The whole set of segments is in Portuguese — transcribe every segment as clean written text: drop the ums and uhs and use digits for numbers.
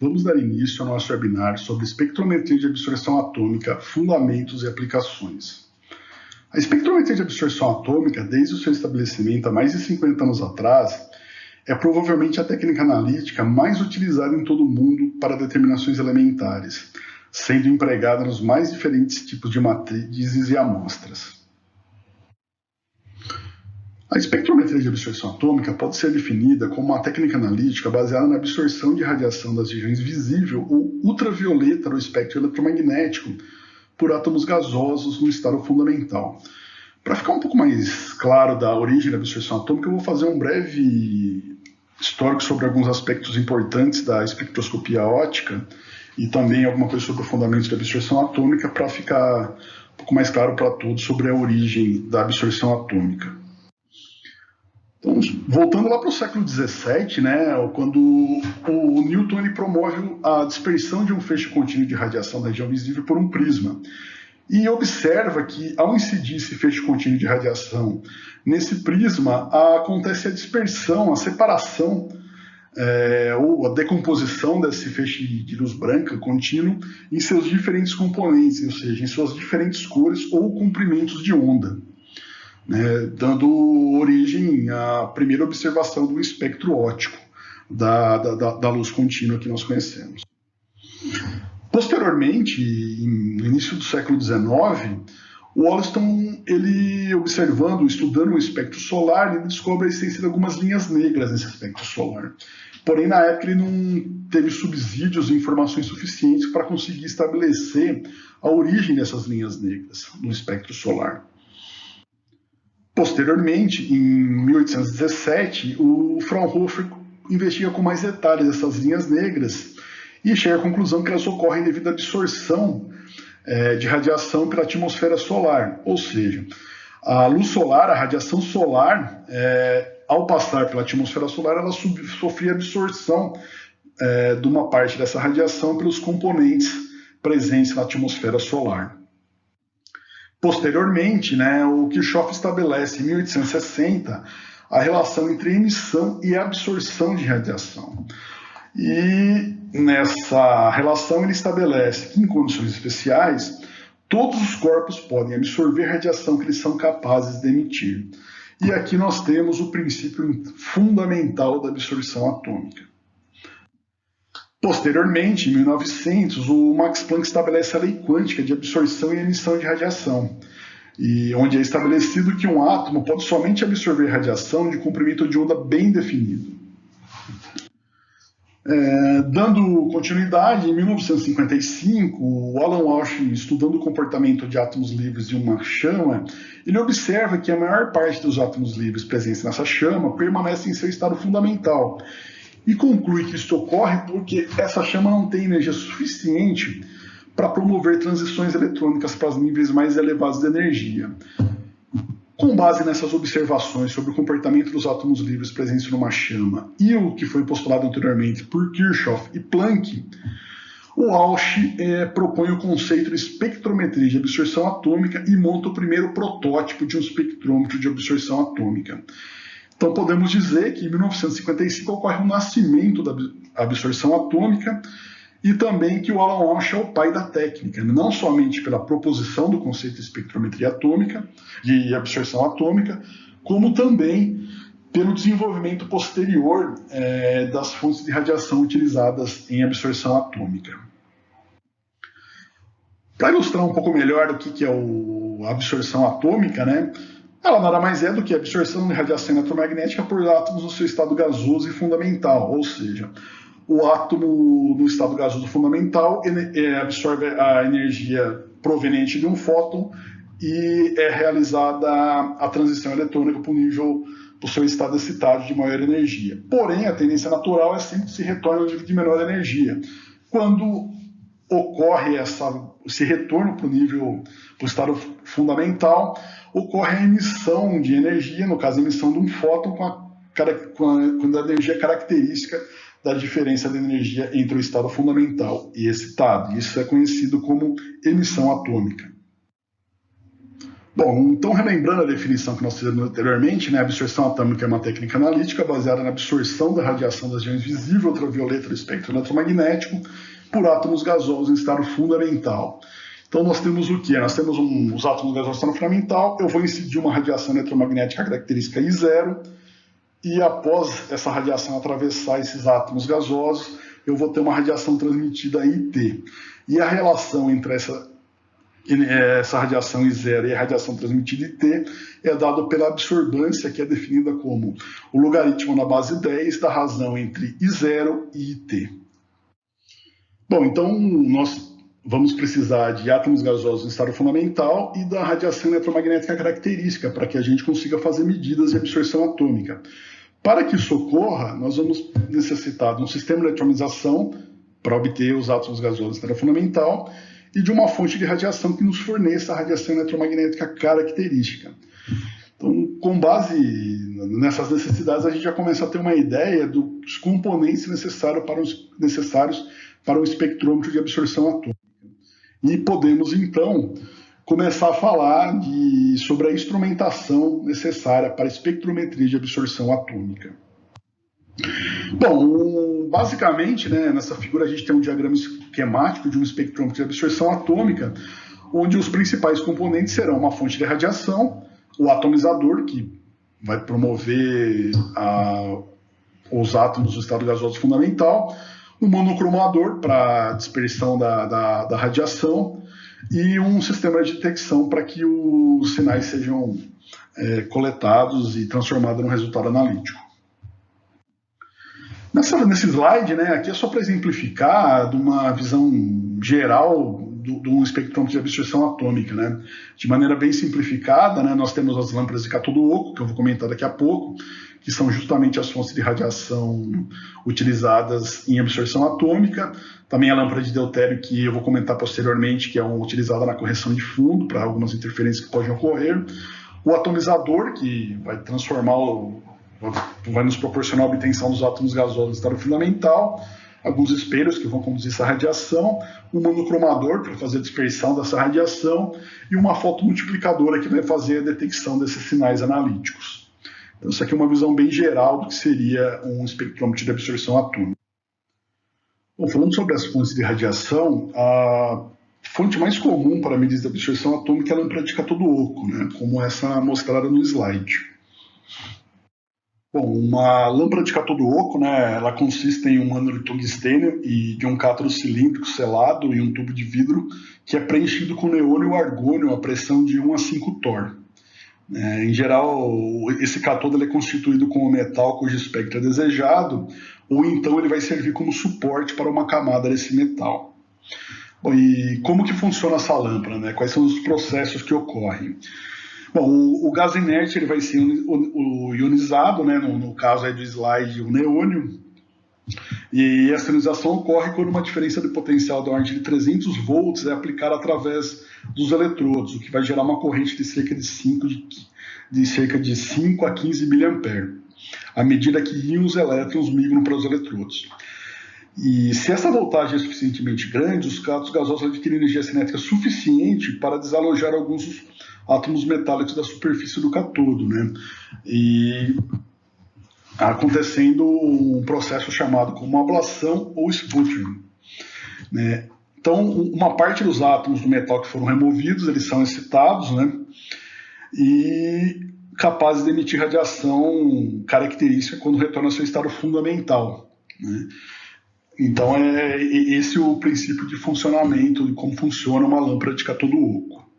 Vamos dar início ao nosso webinar sobre espectrometria de absorção atômica, fundamentos e aplicações. A espectrometria de absorção atômica, desde o seu estabelecimento há mais de 50 anos atrás, é provavelmente a técnica analítica mais utilizada em todo o mundo para determinações elementares, sendo empregada nos mais diferentes tipos de matrizes e amostras. A espectrometria de absorção atômica pode ser definida como uma técnica analítica baseada na absorção de radiação das regiões visível ou ultravioleta no espectro eletromagnético por átomos gasosos no estado fundamental. Para ficar um pouco mais claro da origem da absorção atômica, eu vou fazer um breve histórico sobre alguns aspectos importantes da espectroscopia óptica e também alguma coisa sobre o fundamento da absorção atômica para ficar um pouco mais claro para todos sobre a origem da absorção atômica. Então, voltando lá para o século XVII, quando o Newton ele promove a dispersão de um feixe contínuo de radiação da região visível por um prisma. E observa que, ao incidir esse feixe contínuo de radiação nesse prisma, acontece a dispersão, a separação ou a decomposição desse feixe de luz branca contínuo em seus diferentes componentes, ou seja, em suas diferentes cores ou comprimentos de onda. Dando origem à primeira observação do espectro óptico da luz contínua que nós conhecemos. Posteriormente, no início do século XIX, o Wollaston, ele observando, estudando o espectro solar, ele descobre a existência de algumas linhas negras nesse espectro solar. Porém, na época, ele não teve subsídios e informações suficientes para conseguir estabelecer a origem dessas linhas negras no espectro solar. Posteriormente, em 1817, o Fraunhofer investiga com mais detalhes essas linhas negras e chega à conclusão que elas ocorrem devido à absorção de radiação pela atmosfera solar. Ou seja, a luz solar, a radiação solar, ao passar pela atmosfera solar, ela sofria absorção de uma parte dessa radiação pelos componentes presentes na atmosfera solar. Posteriormente, o Kirchhoff estabelece em 1860 a relação entre emissão e absorção de radiação. E nessa relação ele estabelece que, em condições especiais, todos os corpos podem absorver radiação que eles são capazes de emitir. E aqui nós temos o princípio fundamental da absorção atômica. Posteriormente, em 1900, o Max Planck estabelece a lei quântica de absorção e emissão de radiação, onde é estabelecido que um átomo pode somente absorver radiação de comprimento de onda bem definido. Dando continuidade, em 1955, o Alan Walsh, estudando o comportamento de átomos livres em uma chama, ele observa que a maior parte dos átomos livres presentes nessa chama permanecem em seu estado fundamental, e conclui que isso ocorre porque essa chama não tem energia suficiente para promover transições eletrônicas para os níveis mais elevados de energia. Com base nessas observações sobre o comportamento dos átomos livres presentes numa chama e o que foi postulado anteriormente por Kirchhoff e Planck, o Walsh propõe o conceito de espectrometria de absorção atômica e monta o primeiro protótipo de um espectrômetro de absorção atômica. Então podemos dizer que em 1955 ocorre o nascimento da absorção atômica e também que o Alan Walsh é o pai da técnica, não somente pela proposição do conceito de espectrometria atômica, de absorção atômica, como também pelo desenvolvimento posterior das fontes de radiação utilizadas em absorção atômica. Para ilustrar um pouco melhor o que é a absorção atômica, ela nada mais é do que a absorção de radiação eletromagnética por átomos no seu estado gasoso e fundamental, ou seja, o átomo no estado gasoso fundamental absorve a energia proveniente de um fóton e é realizada a transição eletrônica para o seu estado excitado de maior energia. Porém, a tendência natural é sempre que se retorne ao nível de menor energia. Quando ocorre esse retorno para o estado fundamental, ocorre a emissão de energia, no caso a emissão de um fóton com a energia característica da diferença de energia entre o estado fundamental e excitado. Isso é conhecido como emissão atômica. Bom, então relembrando a definição que nós fizemos anteriormente, né, a absorção atômica é uma técnica analítica baseada na absorção da radiação das regiões visível ultravioleta do espectro eletromagnético por átomos gasosos em estado fundamental. Então nós temos o que? Nós temos os átomos gasosos em estado fundamental, eu vou incidir uma radiação eletromagnética característica I0, e após essa radiação atravessar esses átomos gasosos, eu vou ter uma radiação transmitida IT. E a relação entre essa radiação I0 e a radiação transmitida IT é dada pela absorbância, que é definida como o logaritmo na base 10 da razão entre I0 e IT. Bom, então nós vamos precisar de átomos gasosos em estado fundamental e da radiação eletromagnética característica para que a gente consiga fazer medidas de absorção atômica. Para que isso ocorra, nós vamos necessitar de um sistema de eletronização para obter os átomos gasosos em estado fundamental e de uma fonte de radiação que nos forneça a radiação eletromagnética característica. Então, com base nessas necessidades, a gente já começa a ter uma ideia dos componentes necessários para o espectrômetro de absorção atômica. E podemos, então, começar a falar sobre a instrumentação necessária para a espectrometria de absorção atômica. Bom, basicamente, né, nessa figura a gente tem um diagrama esquemático de um espectrômetro de absorção atômica, onde os principais componentes serão uma fonte de radiação, o atomizador, que vai promover os átomos do estado gasoso fundamental, um monocromador para dispersão da radiação e um sistema de detecção para que os sinais sejam coletados e transformados num resultado analítico. Nesse slide, né, aqui é só para exemplificar de uma visão geral de um espectrômetro de absorção atômica. Né? De maneira bem simplificada, né, nós temos as lâmpadas de cátodo oco, que eu vou comentar daqui a pouco, que são justamente as fontes de radiação utilizadas em absorção atômica. Também a lâmpada de deutério, que eu vou comentar posteriormente, que é utilizada na correção de fundo para algumas interferências que podem ocorrer. O atomizador, que vai vai nos proporcionar a obtenção dos átomos gasosos em estado fundamental, alguns espelhos que vão conduzir essa radiação, um monocromador para fazer a dispersão dessa radiação e uma fotomultiplicadora que vai fazer a detecção desses sinais analíticos. Então, isso aqui é uma visão bem geral do que seria um espectrômetro de absorção atômica. Bom, falando sobre as fontes de radiação, a fonte mais comum para medidas de absorção atômica é a lâmpada de cátodo oco, né, como essa mostrada no slide. Bom, uma lâmpada de cátodo oco, né, ela consiste em um ânodo de tungstênio e de um cátodo cilíndrico selado em um tubo de vidro que é preenchido com neônio ou argônio a pressão de 1 a 5 torr. Em geral, esse cátodo é constituído com um metal cujo espectro é desejado, ou então ele vai servir como suporte para uma camada desse metal. Bom, e como que funciona essa lâmpada, né? Quais são os processos que ocorrem? Bom, o gás inerte ele vai ser ionizado, né? No caso aí do slide, o neônio, e essa ionização ocorre quando uma diferença de potencial da ordem de 300 volts é aplicada através dos eletrodos, o que vai gerar uma corrente de cerca de 5 a 15 mA, à medida que íons e elétrons migram para os eletrodos. E se essa voltagem é suficientemente grande, os cátodos gasosos adquirem energia cinética suficiente para desalojar alguns dos átomos metálicos da superfície do cátodo, né? E acontecendo um processo chamado como ablação ou sputtering, né? Então, uma parte dos átomos do metal que foram removidos, eles são excitados, né? E capazes de emitir radiação característica quando retornam ao seu estado fundamental, né? Então, é esse o princípio de funcionamento, de como funciona uma lâmpada de cátodo oco.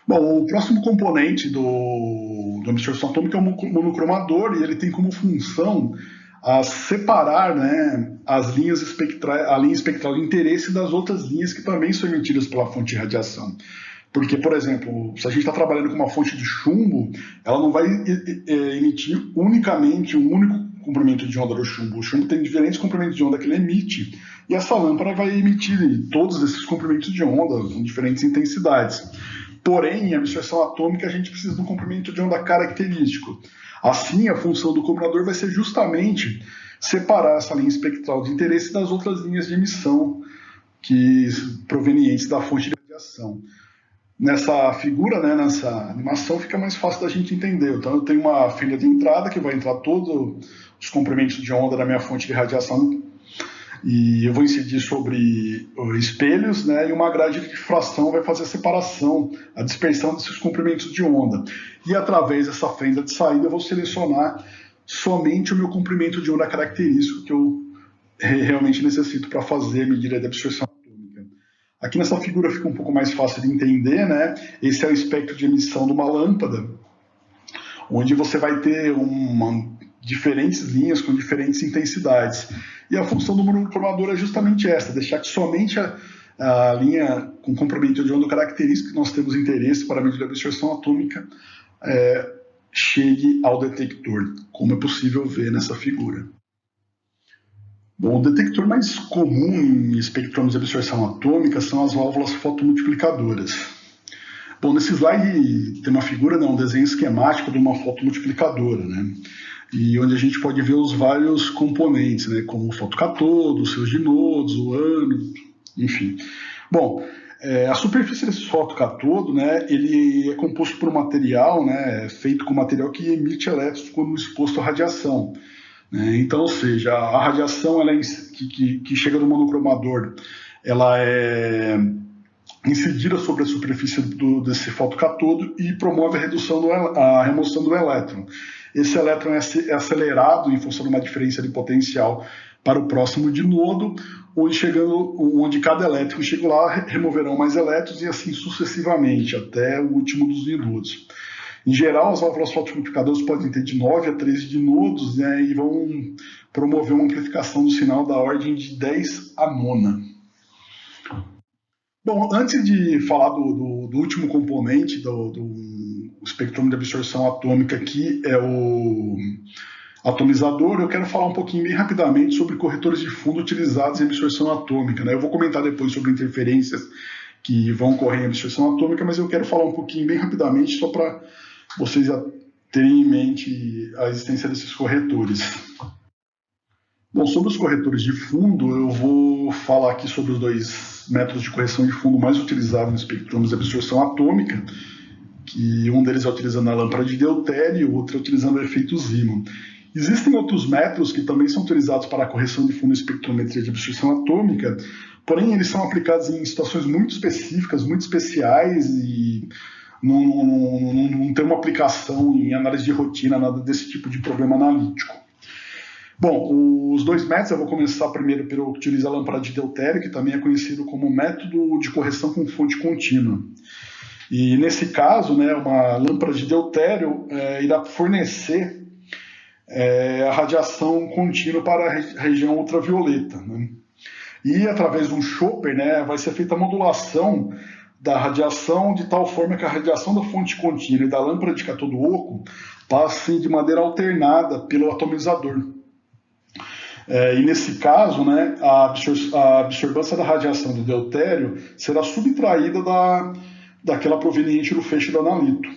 Bom, o próximo componente do absorção atômica é o monocromador, e ele tem como função separar, né, a linha espectral de interesse das outras linhas que também são emitidas pela fonte de radiação. Porque, por exemplo, se a gente está trabalhando com uma fonte de chumbo, ela não vai emitir unicamente um único comprimento de onda do chumbo. O chumbo tem diferentes comprimentos de onda que ele emite, e essa lâmpada vai emitir todos esses comprimentos de onda com diferentes intensidades. Porém, em absorção atômica, a gente precisa de um comprimento de onda característico. Assim, a função do combinador vai ser justamente separar essa linha espectral de interesse das outras linhas de emissão provenientes da fonte de radiação. Nessa figura, né, nessa animação, fica mais fácil da gente entender. Então eu tenho uma fenda de entrada que vai entrar todos os comprimentos de onda da minha fonte de radiação e eu vou incidir sobre espelhos, né, e uma grade de difração vai fazer a separação, a dispersão desses comprimentos de onda. E através dessa fenda de saída eu vou selecionar somente o meu comprimento de onda característico que eu realmente necessito para fazer a medida de absorção atômica. Aqui nessa figura fica um pouco mais fácil de entender, né? Esse é o espectro de emissão de uma lâmpada, onde você vai ter diferentes linhas com diferentes intensidades. E a função do monocromador é justamente essa, deixar que somente a linha com comprimento de onda característico que nós temos interesse para medir a absorção atômica chegue ao detector, como é possível ver nessa figura. Bom, o detector mais comum em espectrômetros de absorção atômica são as válvulas fotomultiplicadoras. Bom, nesse slide tem uma figura, um desenho esquemático de uma fotomultiplicadora, né? E onde a gente pode ver os vários componentes, né, como o fotocatodo, os seus dinodos, o ânodo, enfim. Bom, a superfície desse fotocatodo, né, ele é composto por um material, né, feito com material que emite elétrons quando exposto à radiação. Né? Então, ou seja, a radiação que chega no monocromador, ela é incidida sobre a superfície desse fotocatodo e promove a remoção do elétron. Esse elétron é acelerado em função de uma diferença de potencial para o próximo dinodo, onde cada elétron chega lá, removerão mais elétrons e assim sucessivamente, até o último dos dinodos. Em geral, as válvulas fotomultiplicadoras podem ter de 9 a 13 dinodos, né, e vão promover uma amplificação do sinal da ordem de 10 a nona. Bom, antes de falar do último componente do espectrômetro de absorção atômica, que é o atomizador, eu quero falar um pouquinho bem rapidamente sobre corretores de fundo utilizados em absorção atômica. Né? Eu vou comentar depois sobre interferências que vão ocorrer em absorção atômica, mas eu quero falar um pouquinho bem rapidamente só para vocês terem em mente a existência desses corretores. Bom, sobre os corretores de fundo, eu vou falar aqui sobre os dois métodos de correção de fundo mais utilizados no espectrômetro de absorção atômica, que um deles é utilizando a lâmpada de deutério e o outro é utilizando o efeito Zeeman. Existem outros métodos que também são utilizados para a correção de fundo em espectrometria de absorção atômica, porém eles são aplicados em situações muito específicas, muito especiais e não tem uma aplicação em análise de rotina, nada desse tipo de problema analítico. Bom, os dois métodos, eu vou começar primeiro pelo que utiliza a lâmpada de deutério, que também é conhecido como método de correção com fonte contínua. E nesse caso, né, uma lâmpada de deutério irá fornecer a radiação contínua para a região ultravioleta. Né? E através de um chopper, né, vai ser feita a modulação da radiação de tal forma que a radiação da fonte contínua e da lâmpada de cátodo oco passem de maneira alternada pelo atomizador. E nesse caso, né, a absorvância da radiação do deutério será subtraída daquela proveniente do feixe do analito.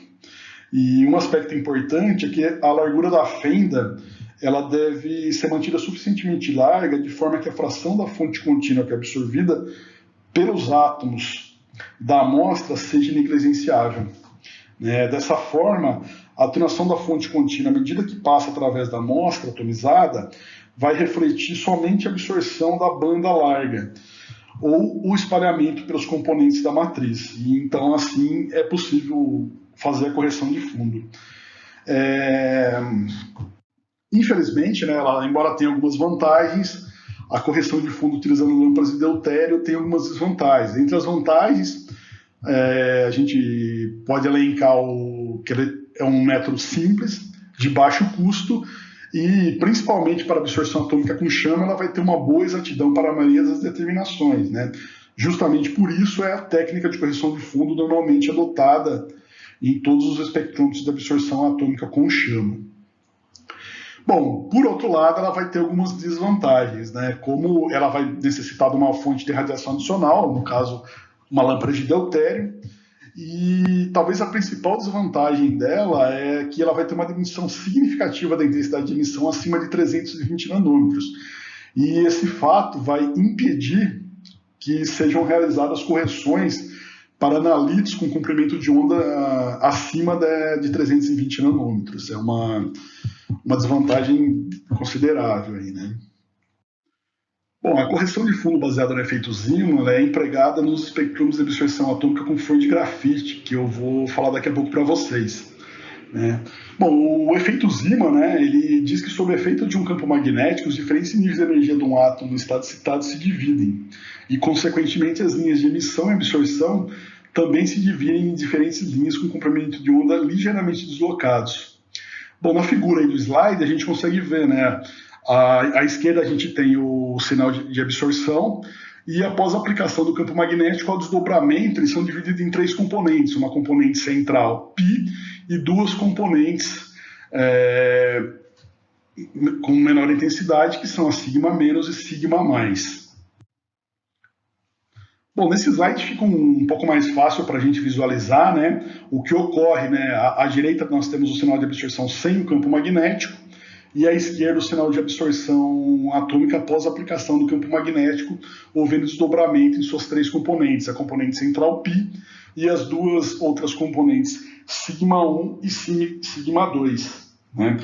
E um aspecto importante é que a largura da fenda ela deve ser mantida suficientemente larga, de forma que a fração da fonte contínua que é absorvida pelos átomos da amostra seja negligenciável. Dessa forma, a atenuação da fonte contínua, à medida que passa através da amostra atomizada, vai refletir somente a absorção da banda larga ou o espalhamento pelos componentes da matriz. E então, assim, é possível fazer a correção de fundo. Infelizmente, né, embora tenha algumas vantagens, a correção de fundo utilizando lâmpadas de deutério tem algumas desvantagens. Entre as vantagens, a gente pode elencar que ele é um método simples, de baixo custo, e principalmente para absorção atômica com chama, ela vai ter uma boa exatidão para a maioria das determinações. Né? Justamente por isso é a técnica de correção de fundo normalmente adotada em todos os espectrômetros de absorção atômica com chama. Bom, por outro lado, ela vai ter algumas desvantagens, né? Como ela vai necessitar de uma fonte de radiação adicional, no caso, uma lâmpada de deutério, e talvez a principal desvantagem dela é que ela vai ter uma diminuição significativa da intensidade de emissão acima de 320 nanômetros. E esse fato vai impedir que sejam realizadas correções para analitos com comprimento de onda acima de 320 nanômetros. É uma desvantagem considerável aí, né? Bom, a correção de fundo baseada no efeito Zeeman é empregada nos espectrômetros de absorção atômica com flor de grafite, que eu vou falar daqui a pouco para vocês. Né? Bom, o efeito Zeeman, né, ele diz que sob o efeito de um campo magnético, os diferentes níveis de energia de um átomo no estado citado se dividem, e, consequentemente, as linhas de emissão e absorção também se dividem em diferentes linhas com comprimento de onda ligeiramente deslocados. Bom, na figura aí do slide, a gente consegue ver, né, à esquerda a gente tem o sinal de absorção, e após a aplicação do campo magnético ao desdobramento, eles são divididos em 3 componentes, uma componente central, π, e 2 componentes com menor intensidade, que são a sigma menos e sigma mais. Bom, nesse slide fica um pouco mais fácil para a gente visualizar, né, o que ocorre, né, à direita nós temos o sinal de absorção sem o campo magnético, e à esquerda o sinal de absorção atômica após a aplicação do campo magnético, houve desdobramento em suas 3 componentes, a componente central π e as 2 outras componentes sigma1 e sigma2. Né?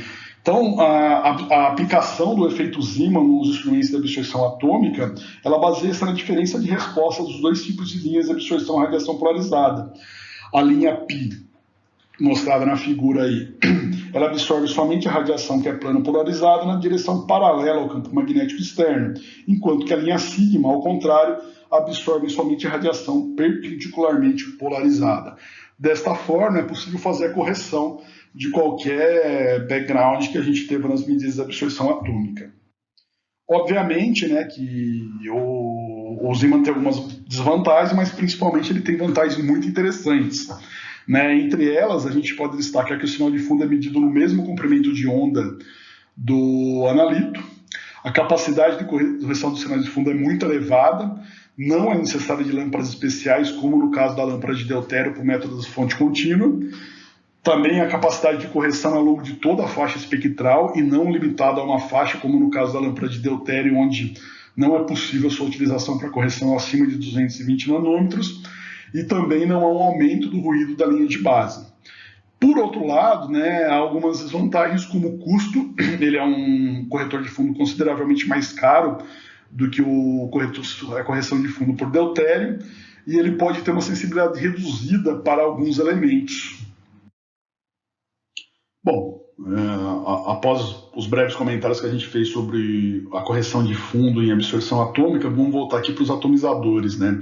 Então, a aplicação do efeito Zeeman nos instrumentos de absorção atômica, ela baseia-se na diferença de resposta dos 2 tipos de linhas de absorção à radiação polarizada. A linha π, mostrada na figura aí, ela absorve somente a radiação que é plana polarizada na direção paralela ao campo magnético externo, enquanto que a linha sigma, ao contrário, absorve somente a radiação perpendicularmente polarizada. Desta forma, é possível fazer a correção de qualquer background que a gente teve nas medidas de absorção atômica. Obviamente, né, que o Zeeman tem algumas desvantagens, mas principalmente ele tem vantagens muito interessantes. Né? Entre elas, a gente pode destacar que o sinal de fundo é medido no mesmo comprimento de onda do analito, a capacidade de correção do sinal de fundo é muito elevada, não é necessário de lâmpadas especiais, como no caso da lâmpada de deutério para o método de fonte contínua. Também a capacidade de correção ao longo de toda a faixa espectral e não limitada a uma faixa, como no caso da lâmpada de deutério, onde não é possível sua utilização para correção acima de 220 nanômetros, e também não há um aumento do ruído da linha de base. Por outro lado, né, há algumas desvantagens, como o custo. Ele é um corretor de fundo consideravelmente mais caro do que a correção de fundo por deutério, e ele pode ter uma sensibilidade reduzida para alguns elementos. Bom, após os breves comentários que a gente fez sobre a correção de fundo em absorção atômica, vamos voltar aqui para os atomizadores, né?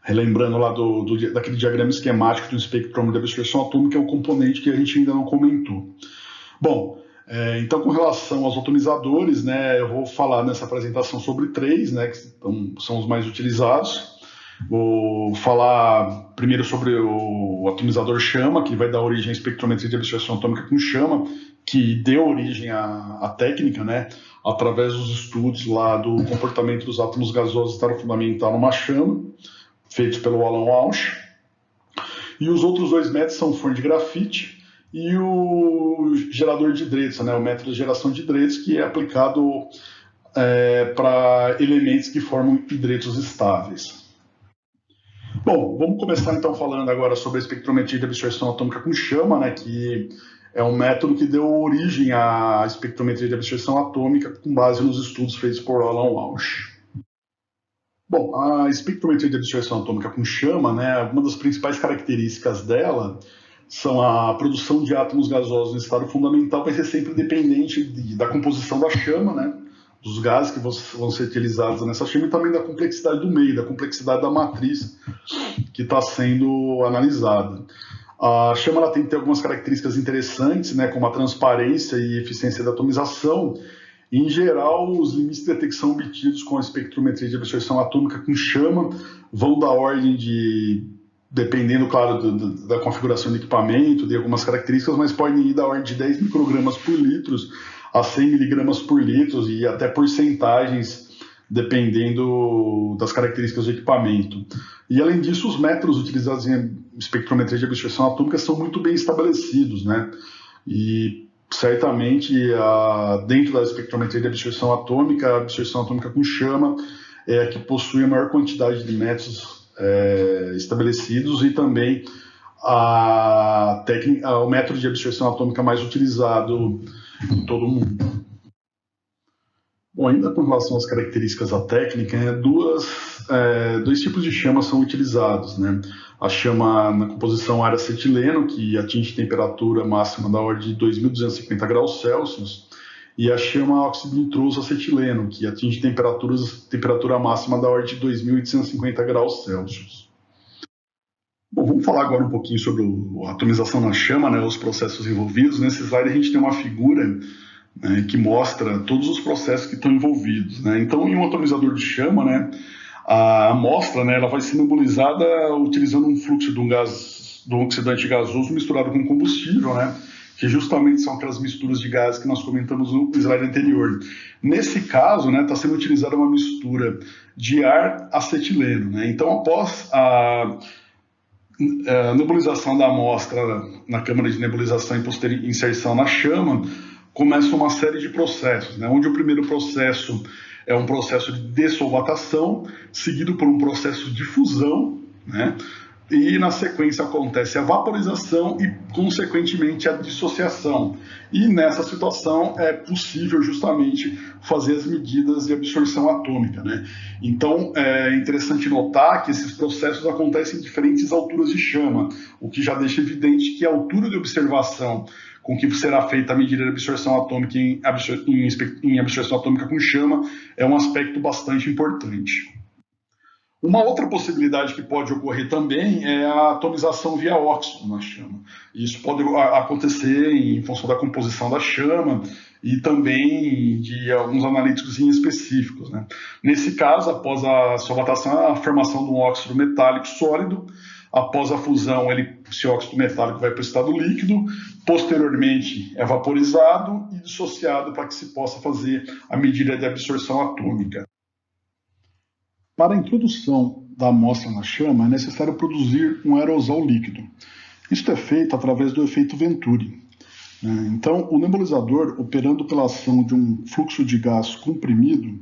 Relembrando lá daquele diagrama esquemático do espectrômetro de absorção atômica, é um componente que a gente ainda não comentou. Bom, então com relação aos atomizadores, né, eu vou falar nessa apresentação sobre 3, né, que são os mais utilizados. Vou falar primeiro sobre o atomizador chama, que vai dar origem à espectrometria de absorção atômica com chama, que deu origem à técnica, né, através dos estudos lá do comportamento dos átomos gasosos em estado fundamental numa chama, feitos pelo Alan Walsh. E os outros 2 métodos são o forno de grafite e o gerador de Dresden, né, o método de geração de Dresden, que é aplicado para elementos que formam hidretos estáveis. Bom, vamos começar então falando agora sobre a espectrometria de absorção atômica com chama, né, que é um método que deu origem à espectrometria de absorção atômica com base nos estudos feitos por Alan Walsh. Bom, a espectrometria de absorção atômica com chama, né, uma das principais características dela são a produção de átomos gasosos no estado fundamental, vai ser sempre dependente da composição da chama, né, dos gases que vão ser utilizados nessa chama, e também da complexidade do meio, da complexidade da matriz que está sendo analisada. A chama ela tem que ter algumas características interessantes, né, como a transparência e eficiência da atomização. Em geral, os limites de detecção obtidos com a espectrometria de absorção atômica com chama vão da ordem de, dependendo, claro, da configuração do equipamento, de algumas características, mas podem ir da ordem de 10 microgramas por litro a 100 miligramas por litro e até porcentagens, dependendo das características do equipamento. E, além disso, os métodos utilizados em espectrometria de absorção atômica são muito bem estabelecidos, né? E certamente, dentro da espectrometria de absorção atômica, a absorção atômica com chama é a que possui a maior quantidade de métodos estabelecidos e também o método de absorção atômica mais utilizado em todo o mundo. Bom, ainda com relação às características da técnica, dois tipos de chama são utilizados, né? A chama na composição ar-acetileno, que atinge temperatura máxima da ordem de 2.250 graus Celsius, e a chama óxido nitroso acetileno, que atinge temperatura máxima da ordem de 2.850 graus Celsius. Bom, vamos falar agora um pouquinho sobre a atomização na chama, né, os processos envolvidos. Nesse slide a gente tem uma figura, né, que mostra todos os processos que estão envolvidos, né? Então, em um atomizador de chama, né, a amostra, né, ela vai ser nebulizada utilizando um fluxo de um oxidante gasoso misturado com combustível, né, que justamente são aquelas misturas de gases que nós comentamos no slide anterior. Nesse caso, né, está sendo utilizada uma mistura de ar acetileno, né? Então, após a nebulização da amostra na câmara de nebulização e posterior inserção na chama, começa uma série de processos, né? Onde o primeiro processo é um processo de dessolvatação, seguido por um processo de fusão, né? E na sequência acontece a vaporização e, consequentemente, a dissociação. E nessa situação é possível justamente fazer as medidas de absorção atômica, né? Então é interessante notar que esses processos acontecem em diferentes alturas de chama, o que já deixa evidente que a altura de observação com que será feita a medida de absorção atômica em absorção atômica com chama é um aspecto bastante importante. Uma outra possibilidade que pode ocorrer também é a atomização via óxido na chama. Isso pode acontecer em função da composição da chama e também de alguns analíticos específicos, né? Nesse caso, após a solvatação, a formação de um óxido metálico sólido. Após a fusão, esse óxido metálico vai para o estado líquido, posteriormente é vaporizado e dissociado para que se possa fazer a medida de absorção atômica. Para a introdução da amostra na chama, é necessário produzir um aerosol líquido. Isto é feito através do efeito Venturi. Então, o nebulizador, operando pela ação de um fluxo de gás comprimido,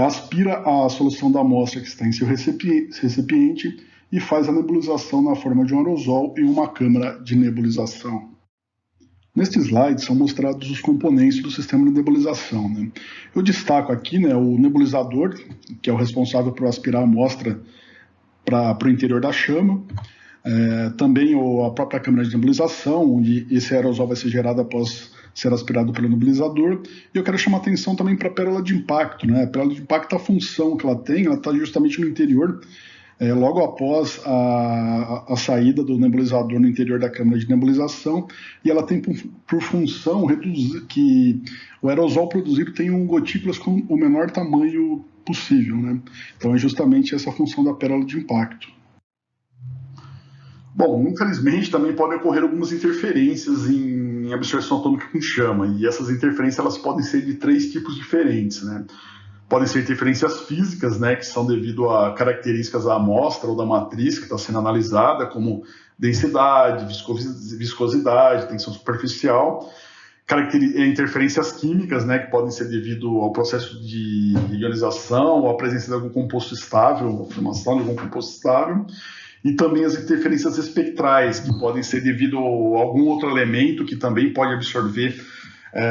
aspira a solução da amostra que está em seu recipiente e faz a nebulização na forma de um aerosol em uma câmara de nebulização. Neste slide são mostrados os componentes do sistema de nebulização, né? Eu destaco aqui, né, o nebulizador, que é o responsável por aspirar a amostra para o interior da chama, também a própria câmara de nebulização, onde esse aerosol vai ser gerado após ser aspirado pelo nebulizador. E eu quero chamar a atenção também para a pérola de impacto, né? A pérola de impacto, a função que ela está justamente no interior, logo após a saída do nebulizador no interior da câmara de nebulização, e ela tem por função reduzir que o aerosol produzido tenha gotículas com o menor tamanho possível, né? Então é justamente essa a função da pérola de impacto. Bom, infelizmente também podem ocorrer algumas interferências em absorção atômica com chama, e essas interferências elas podem ser de 3 tipos diferentes, né? Podem ser interferências físicas, né, que são devido a características da amostra ou da matriz que está sendo analisada, como densidade, viscosidade, tensão superficial. Interferências químicas, né, que podem ser devido ao processo de ionização ou à presença de algum composto estável, a formação de algum composto estável. E também as interferências espectrais, que podem ser devido a algum outro elemento que também pode absorver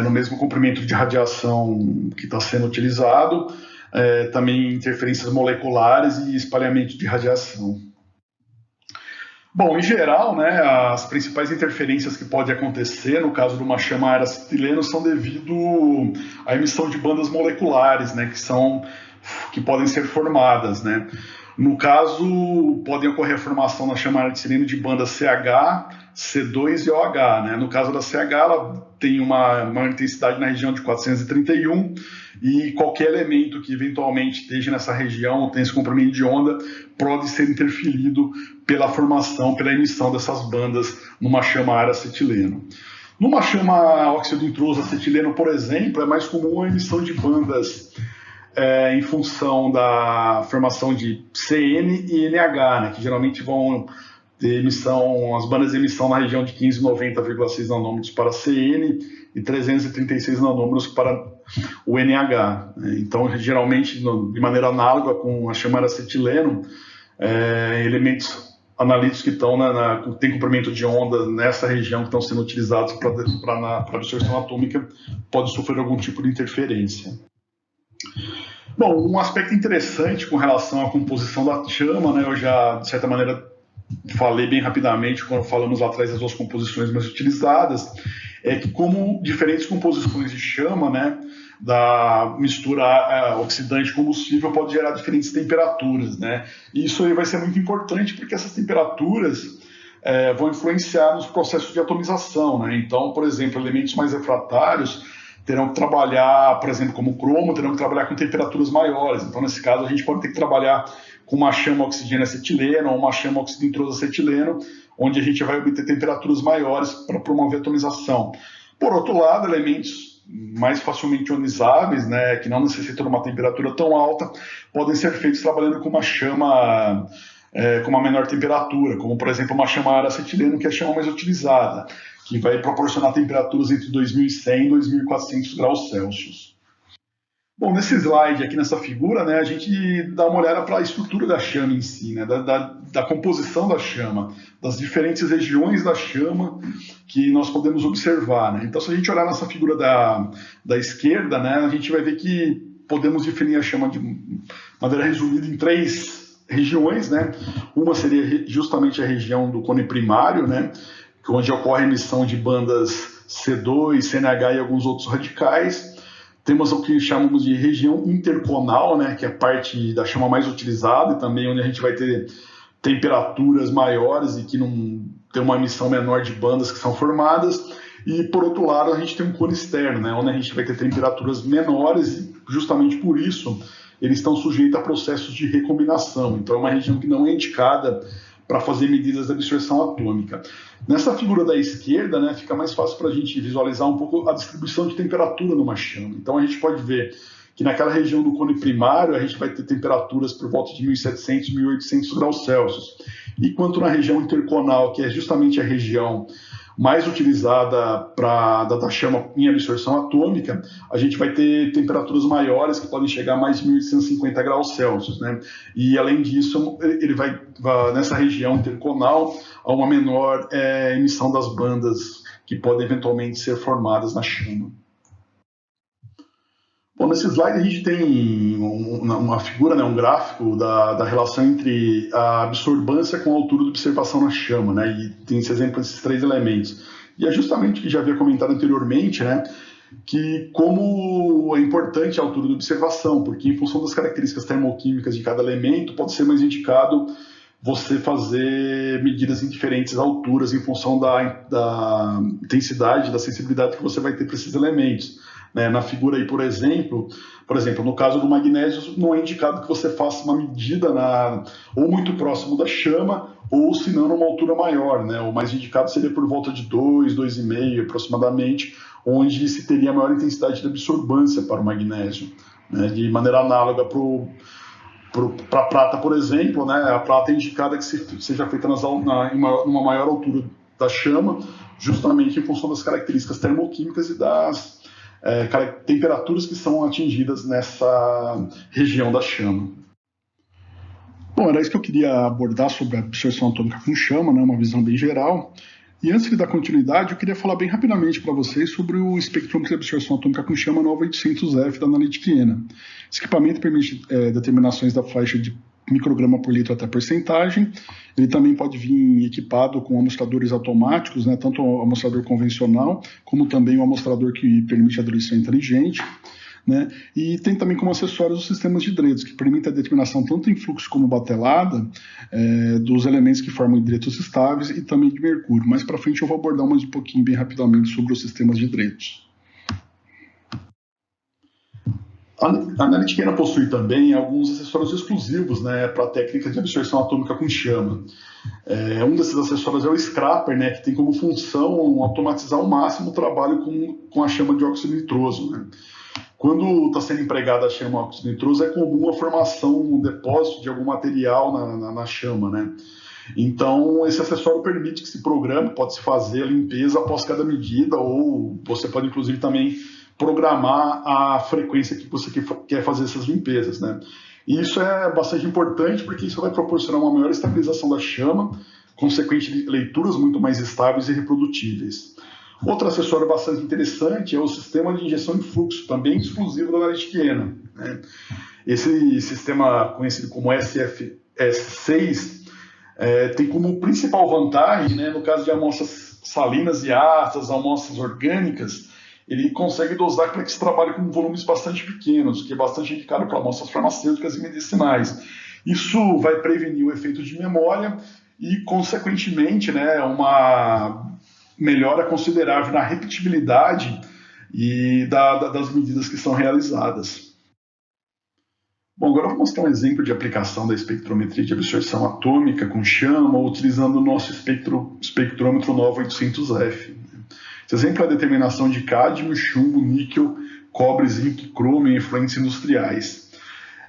no mesmo comprimento de radiação que está sendo utilizado, também interferências moleculares e espalhamento de radiação. Bom, em geral, né, as principais interferências que podem acontecer no caso de uma chama ar-acetileno são devido à emissão de bandas moleculares, né, que podem ser formadas, né. No caso, podem ocorrer a formação na chama ar-acetileno de bandas CH, C2 e OH, né? No caso da CH, ela tem uma intensidade na região de 431 e qualquer elemento que eventualmente esteja nessa região ou tenha esse comprimento de onda pode ser interferido pela formação, pela emissão dessas bandas numa chama ar-acetileno. Numa chama óxido nitroso acetileno, por exemplo, é mais comum a emissão de bandas em função da formação de CN e NH, né, que geralmente vão ter as bandas de emissão na região de 1590,6 nanômetros para CN e 336 nanômetros para o NH. Né. Então, geralmente, de maneira análoga com a chama acetileno, elementos analíticos que estão tem comprimento de onda nessa região que estão sendo utilizados para absorção atômica pode sofrer algum tipo de interferência. Bom, um aspecto interessante com relação à composição da chama, né, eu já, de certa maneira, falei bem rapidamente quando falamos lá atrás das duas composições mais utilizadas, é que como diferentes composições de chama, né, da mistura oxidante combustível pode gerar diferentes temperaturas, né? E isso aí vai ser muito importante porque essas temperaturas vão influenciar nos processos de atomização, né? Então, por exemplo, elementos mais refratários terão que trabalhar, por exemplo, como o cromo, terão que trabalhar com temperaturas maiores. Então, nesse caso, a gente pode ter que trabalhar com uma chama oxigênio-acetileno ou uma chama oxidinitroso-acetileno, onde a gente vai obter temperaturas maiores para promover a atomização. Por outro lado, elementos mais facilmente ionizáveis, né, que não necessitam de uma temperatura tão alta, podem ser feitos trabalhando com uma chama com uma menor temperatura, como, por exemplo, uma chama ara-acetileno, que é a chama mais utilizada, que vai proporcionar temperaturas entre 2100 e 2400 graus Celsius. Bom, nesse slide aqui, nessa figura, né, a gente dá uma olhada para a estrutura da chama em si, né, da composição da chama, das diferentes regiões da chama que nós podemos observar, né? Então, se a gente olhar nessa figura da esquerda, né, a gente vai ver que podemos definir a chama de maneira resumida em três regiões, né? Uma seria justamente a região do cone primário, né, onde ocorre a emissão de bandas C2, CNH e alguns outros radicais. Temos o que chamamos de região interconal, né, que é a parte da chama mais utilizada e também onde a gente vai ter temperaturas maiores e que não tem uma emissão menor de bandas que são formadas. E, por outro lado, a gente tem um cone externo, né, onde a gente vai ter temperaturas menores e, justamente por isso, eles estão sujeitos a processos de recombinação. Então, é uma região que não é indicada para fazer medidas de absorção atômica. Nessa figura da esquerda, né, fica mais fácil para a gente visualizar um pouco a distribuição de temperatura numa chama. Então a gente pode ver que naquela região do cone primário a gente vai ter temperaturas por volta de 1700, 1800 graus Celsius. Enquanto na região interconal, que é justamente a região mais utilizada da chama em absorção atômica, a gente vai ter temperaturas maiores que podem chegar a mais de 1850 graus Celsius, né? E além disso, ele vai nessa região interconal a uma menor emissão das bandas que podem eventualmente ser formadas na chama. Bom, nesse slide a gente tem uma figura, né, um gráfico da relação entre a absorbância com a altura de observação na chama, né, e tem esse exemplo desses três elementos. E é justamente o que já havia comentado anteriormente, né, que como é importante a altura de observação, porque em função das características termoquímicas de cada elemento, pode ser mais indicado você fazer medidas em diferentes alturas em função da intensidade, da sensibilidade que você vai ter para esses elementos. Na figura aí, por exemplo, no caso do magnésio, não é indicado que você faça uma medida ou muito próximo da chama, ou se não numa altura maior, né? O mais indicado seria por volta de 2, 2,5 aproximadamente, onde se teria maior intensidade de absorbância para o magnésio, né? De maneira análoga para a prata, por exemplo, né? A prata é indicada que seja feita numa maior altura da chama, justamente em função das características termoquímicas e das temperaturas que são atingidas nessa região da chama. Bom, era isso que eu queria abordar sobre a absorção atômica com chama, né, uma visão bem geral. E antes de dar continuidade, eu queria falar bem rapidamente para vocês sobre o espectrômetro de absorção atômica com chama 9800F da Analytchiana. Esse equipamento permite determinações da faixa de micrograma por litro até porcentagem. Ele também pode vir equipado com amostradores automáticos, né, tanto o amostrador convencional, como também o amostrador que permite a diluição inteligente. Né, e tem também como acessórios os sistemas de hidretos, que permitem a determinação tanto em fluxo como batelada dos elementos que formam hidretos estáveis e também de mercúrio. Mais para frente eu vou abordar mais um pouquinho, bem rapidamente, sobre os sistemas de hidretos. A Analytchiana possui também alguns acessórios exclusivos, né, para a técnica de absorção atômica com chama. Um desses acessórios é o scrapper, né, que tem como função automatizar ao máximo o trabalho com a chama de óxido nitroso. Né. Quando está sendo empregada a chama óxido nitroso, é comum a formação, um depósito de algum material na chama. Né. Então, esse acessório permite que se programe, pode-se fazer a limpeza após cada medida, ou você pode, inclusive, também programar a frequência que você quer fazer essas limpezas, né? E isso é bastante importante porque isso vai proporcionar uma maior estabilização da chama, consequente leituras muito mais estáveis e reprodutíveis. Outro acessório bastante interessante é o sistema de injeção em fluxo, também exclusivo da Naristiana, né? Esse sistema conhecido como SFS6 tem como principal vantagem, né, no caso de amostras salinas e ácidas, amostras orgânicas, ele consegue dosar para que se trabalhe com volumes bastante pequenos, que é bastante indicado para amostras farmacêuticas e medicinais. Isso vai prevenir o efeito de memória e, consequentemente, né, uma melhora considerável na repetibilidade e das medidas que são realizadas. Bom, agora eu vou mostrar um exemplo de aplicação da espectrometria de absorção atômica com chama, utilizando o nosso espectrômetro Nova 800F. Esse exemplo é a determinação de cádmio, chumbo, níquel, cobre, zinco, crômio e efluentes industriais.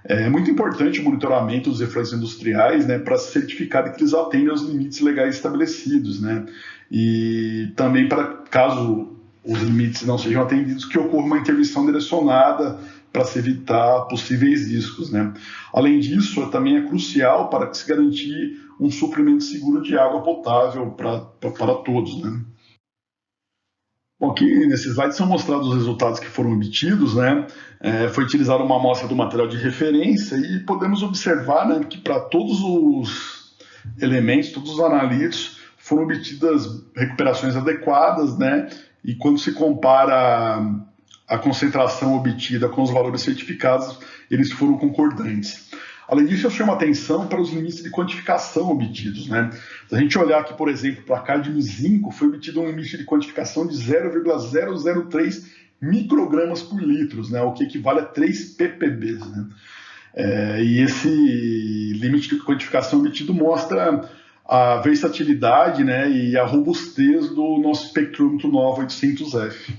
É muito importante o monitoramento dos efluentes industriais, né, para se certificar de que eles atendem aos limites legais estabelecidos, né, e também para, caso os limites não sejam atendidos, que ocorra uma intervenção direcionada para se evitar possíveis riscos, né. Além disso, também é crucial para se garantir um suprimento seguro de água potável para todos, né. Bom, aqui nesse slide são mostrados os resultados que foram obtidos, né? Foi utilizada uma amostra do material de referência e podemos observar, né, que para todos os elementos, todos os analíticos, foram obtidas recuperações adequadas, né? E quando se compara a concentração obtida com os valores certificados, eles foram concordantes. Além disso, eu chamo a atenção para os limites de quantificação obtidos, né? Se a gente olhar aqui, por exemplo, para cádmio e zinco, foi obtido um limite de quantificação de 0,003 microgramas por litro, né? O que equivale a 3 ppb, né? E esse limite de quantificação obtido mostra a versatilidade, né, e a robustez do nosso espectrômetro Nova 800F.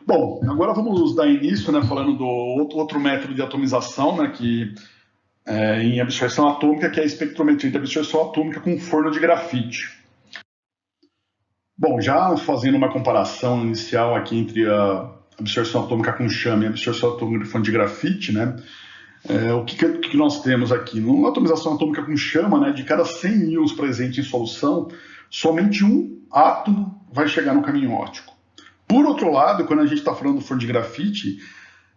Bom, agora vamos dar início, né, falando do outro método de atomização, né, que em absorção atômica, que é a espectrometria de absorção atômica com forno de grafite. Bom, já fazendo uma comparação inicial aqui entre a absorção atômica com chama e a absorção atômica de forno de grafite, né, o que nós temos aqui? Na atomização atômica com chama, né, de cada 100 íons presentes em solução, somente um átomo vai chegar no caminho óptico. Por outro lado, quando a gente está falando do forno de grafite,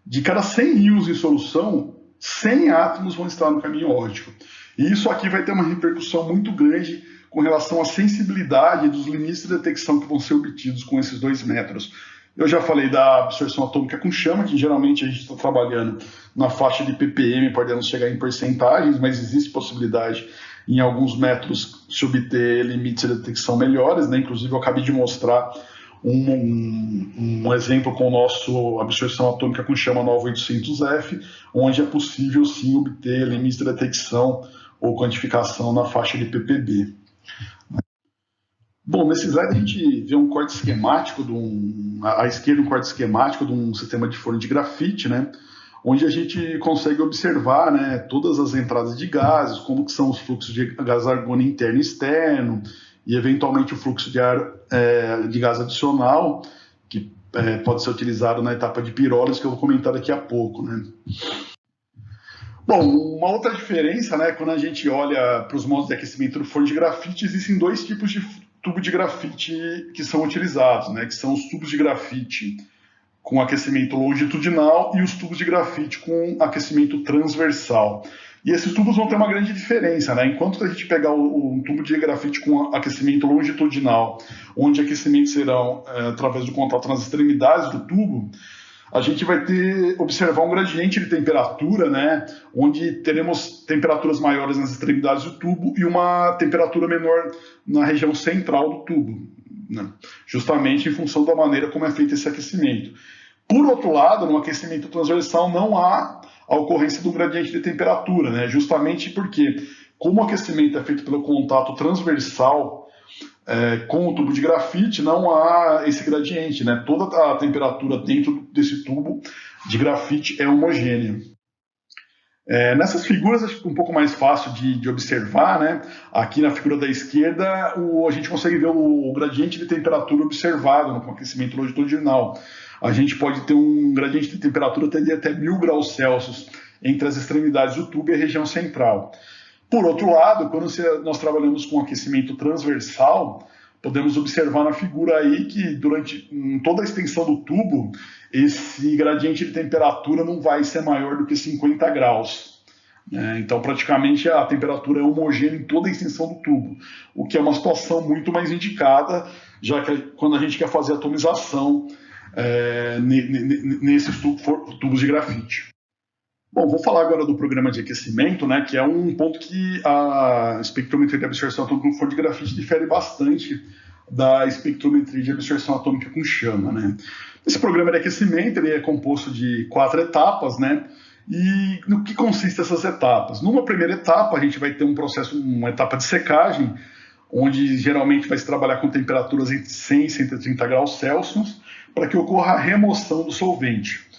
de cada 100 íons em solução, 100 átomos vão estar no caminho óptico. E isso aqui vai ter uma repercussão muito grande com relação à sensibilidade dos limites de detecção que vão ser obtidos com esses dois métodos. Eu já falei da absorção atômica com chama, que geralmente a gente está trabalhando na faixa de ppm, podendo chegar em porcentagens, mas existe possibilidade em alguns métodos se obter limites de detecção melhores, né? Inclusive eu acabei de mostrar um exemplo com o nosso absorção atômica com chama Nova 800F, onde é possível sim obter limites de detecção ou quantificação na faixa de ppb. Bom, nesse slide a gente vê um corte esquemático, à esquerda um corte esquemático de um sistema de forno de grafite, né, onde a gente consegue observar, né, todas as entradas de gases, como que são os fluxos de gás argônio interno e externo, e eventualmente o fluxo de ar de gás adicional, que pode ser utilizado na etapa de pirólise, que eu vou comentar daqui a pouco, né. Bom, uma outra diferença, né, quando a gente olha para os modos de aquecimento do forno de grafite, existem dois tipos de tubo de grafite que são utilizados, né, que são os tubos de grafite com aquecimento longitudinal e os tubos de grafite com aquecimento transversal. E esses tubos vão ter uma grande diferença, né? Enquanto a gente pegar um tubo de grafite com aquecimento longitudinal, onde aquecimentos serão através do contato nas extremidades do tubo, a gente vai observar um gradiente de temperatura, né, onde teremos temperaturas maiores nas extremidades do tubo e uma temperatura menor na região central do tubo, né, justamente em função da maneira como é feito esse aquecimento. Por outro lado, no aquecimento transversal não há a ocorrência do gradiente de temperatura, né, justamente porque, como o aquecimento é feito pelo contato transversal com o tubo de grafite, não há esse gradiente, né? Toda a temperatura dentro desse tubo de grafite é homogênea. Nessas figuras acho que um pouco mais fácil de observar, né? Aqui na figura da esquerda a gente consegue ver o gradiente de temperatura observado no aquecimento longitudinal. A gente pode ter um gradiente de temperatura de até 1000 graus Celsius entre as extremidades do tubo e a região central. Por outro lado, quando nós trabalhamos com aquecimento transversal, podemos observar na figura aí que em toda a extensão do tubo, esse gradiente de temperatura não vai ser maior do que 50 graus. Então, praticamente, a temperatura é homogênea em toda a extensão do tubo, o que é uma situação muito mais indicada, já que quando a gente quer fazer atomização nesses tubos de grafite. Bom, vou falar agora do programa de aquecimento, né, que é um ponto que a espectrometria de absorção atômica com forno de grafite difere bastante da espectrometria de absorção atômica com chama, né. Esse programa de aquecimento ele é composto de 4 etapas, né, e no que consistem essas etapas? Numa primeira etapa, a gente vai ter uma etapa de secagem, onde geralmente vai se trabalhar com temperaturas entre 100 e 130 graus Celsius, para que ocorra a remoção do solvente.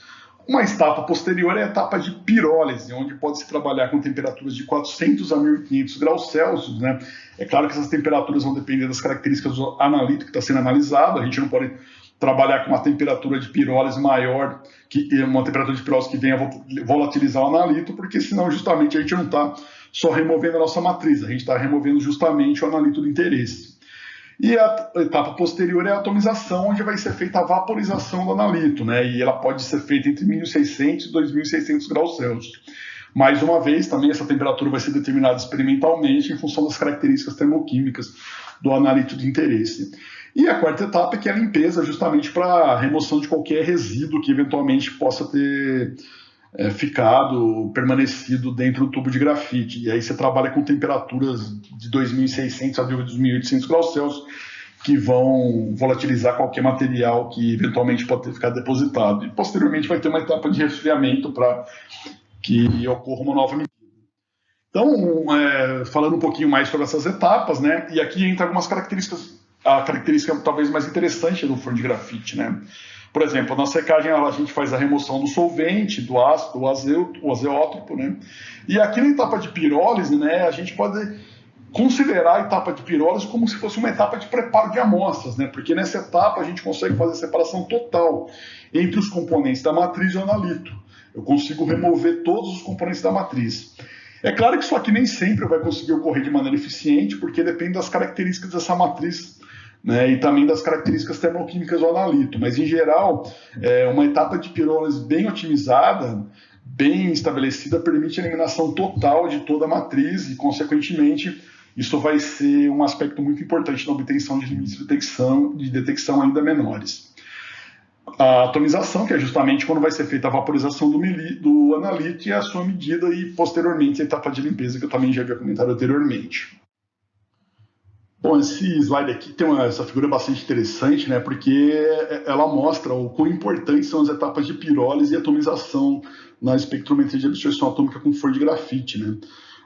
Uma etapa posterior é a etapa de pirólise, onde pode-se trabalhar com temperaturas de 400 a 1500 graus Celsius, né? É claro que essas temperaturas vão depender das características do analito que está sendo analisado, a gente não pode trabalhar com uma temperatura de pirólise maior, uma temperatura de pirólise que venha volatilizar o analito, porque senão justamente a gente não está só removendo a nossa matriz, a gente está removendo justamente o analito do interesse. E a etapa posterior é a atomização, onde vai ser feita a vaporização do analito, né? E ela pode ser feita entre 1.600 e 2.600 graus Celsius. Mais uma vez, também essa temperatura vai ser determinada experimentalmente em função das características termoquímicas do analito de interesse. E a quarta etapa é que é a limpeza, justamente para a remoção de qualquer resíduo que eventualmente possa ter permanecido dentro do tubo de grafite. E aí você trabalha com temperaturas de 2.600 a 2.800 graus Celsius, que vão volatilizar qualquer material que eventualmente pode ter ficado depositado. E posteriormente vai ter uma etapa de resfriamento para que ocorra uma nova medida. Então, falando um pouquinho mais sobre essas etapas, né? E aqui entra algumas características, a característica talvez mais interessante do forno de grafite, né? Por exemplo, na secagem a gente faz a remoção do solvente, do ácido, o azeótropo, né? E aqui na etapa de pirólise, né, a gente pode considerar a etapa de pirólise como se fosse uma etapa de preparo de amostras, né? Porque nessa etapa a gente consegue fazer a separação total entre os componentes da matriz e o analito. Eu consigo remover todos os componentes da matriz. É claro que isso aqui nem sempre vai conseguir ocorrer de maneira eficiente, porque depende das características dessa matriz, né, e também das características termoquímicas do analito, mas em geral, uma etapa de pirólise bem otimizada, bem estabelecida, permite a eliminação total de toda a matriz e, consequentemente, isso vai ser um aspecto muito importante na obtenção de limites de detecção ainda menores. A atomização, que é justamente quando vai ser feita a vaporização do analito e a sua medida, e posteriormente a etapa de limpeza, que eu também já havia comentado anteriormente. Bom, esse slide aqui tem essa figura bastante interessante, né, porque ela mostra o quão importantes são as etapas de pirólise e atomização na espectrometria de absorção atômica com forno de grafite, né.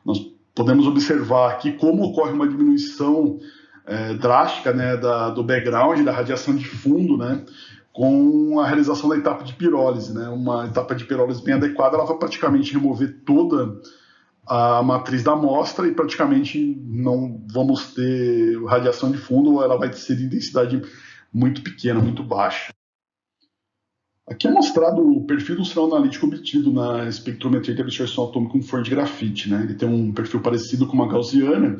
Nós podemos observar aqui como ocorre uma diminuição drástica, né, do background, da radiação de fundo, né, com a realização da etapa de pirólise, né. Uma etapa de pirólise bem adequada, ela vai praticamente remover toda a matriz da amostra e praticamente não vamos ter radiação de fundo, ou ela vai ser de densidade muito pequena, muito baixa. Aqui é mostrado o perfil do sinal analítico obtido na espectrometria de absorção atômica com forno de grafite, né? Ele tem um perfil parecido com uma gaussiana,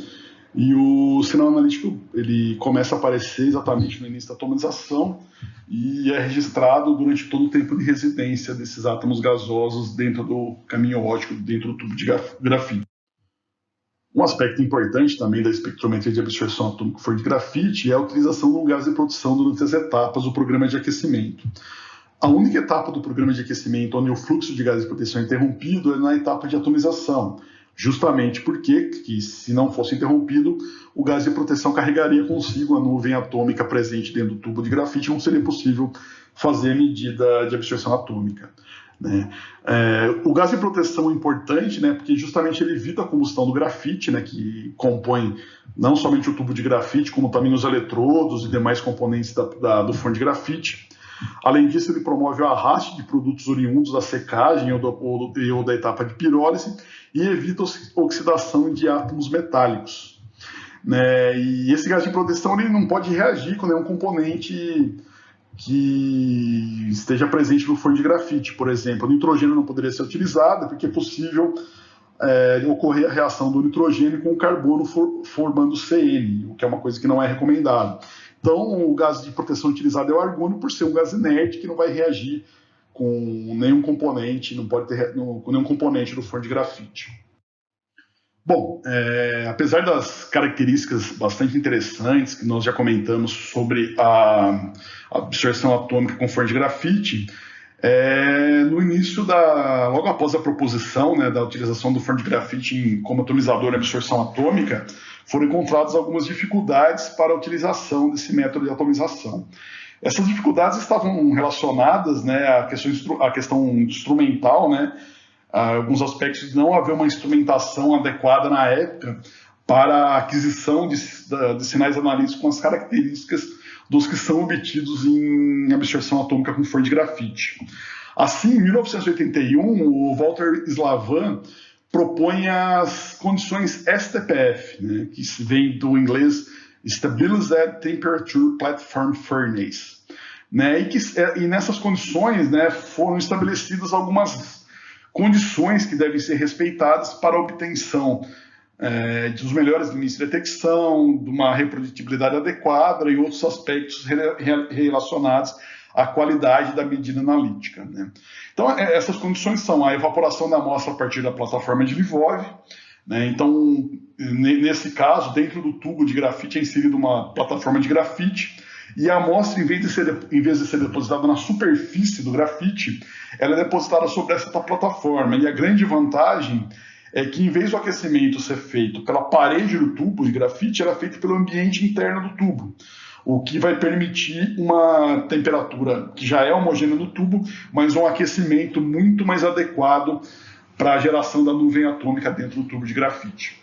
e o sinal analítico ele começa a aparecer exatamente no início da atomização e é registrado durante todo o tempo de residência desses átomos gasosos dentro do caminho óptico, dentro do tubo de grafite. Um aspecto importante também da espectrometria de absorção atômica com forno de grafite é a utilização do gás de produção durante as etapas do programa de aquecimento. A única etapa do programa de aquecimento onde o fluxo de gás de proteção é interrompido é na etapa de atomização, justamente porque, se não fosse interrompido, o gás de proteção carregaria consigo a nuvem atômica presente dentro do tubo de grafite e não seria possível fazer a medida de absorção atômica, né? O gás de proteção é importante, né, porque justamente ele evita a combustão do grafite, né, que compõe não somente o tubo de grafite, como também os eletrodos e demais componentes do forno de grafite. Além disso, ele promove o arraste de produtos oriundos da secagem ou da etapa de pirólise e evita a oxidação de átomos metálicos, né? E esse gás de proteção ele não pode reagir com nenhum componente que esteja presente no forno de grafite. Por exemplo, o nitrogênio não poderia ser utilizado porque é possível ocorrer a reação do nitrogênio com o carbono formando CN, o que é uma coisa que não é recomendado. Então, o gás de proteção utilizado é o argônio, por ser um gás inerte que não vai reagir com nenhum componente, não pode ter com nenhum componente do forno de grafite. Bom, apesar das características bastante interessantes que nós já comentamos sobre a absorção atômica com forno de grafite, no início logo após a proposição, né, da utilização do forno de grafite como atomizador na absorção atômica, foram encontradas algumas dificuldades para a utilização desse método de atomização. Essas dificuldades estavam relacionadas, né, à questão instrumental, né, a alguns aspectos de não haver uma instrumentação adequada na época para a aquisição de sinais analíticos com as características dos que são obtidos em absorção atômica com forno de grafite. Assim, em 1981, o Walter Slavin propõe as condições STPF, né, que vem do inglês Stabilized Temperature Platform Furnace, né, e nessas condições, né, foram estabelecidas algumas condições que devem ser respeitadas para a obtenção dos melhores limites de detecção, de uma reprodutibilidade adequada e outros aspectos relacionados à qualidade da medida analítica, né? Então, essas condições são a evaporação da amostra a partir da plataforma de Lvov, né? Então, nesse caso, dentro do tubo de grafite é inserida uma plataforma de grafite e a amostra, em vez de ser depositada na superfície do grafite, ela é depositada sobre essa plataforma. E a grande vantagem é que, em vez do aquecimento ser feito pela parede do tubo de grafite, ela é feita pelo ambiente interno do tubo, o que vai permitir uma temperatura que já é homogênea no tubo, mas um aquecimento muito mais adequado para a geração da nuvem atômica dentro do tubo de grafite.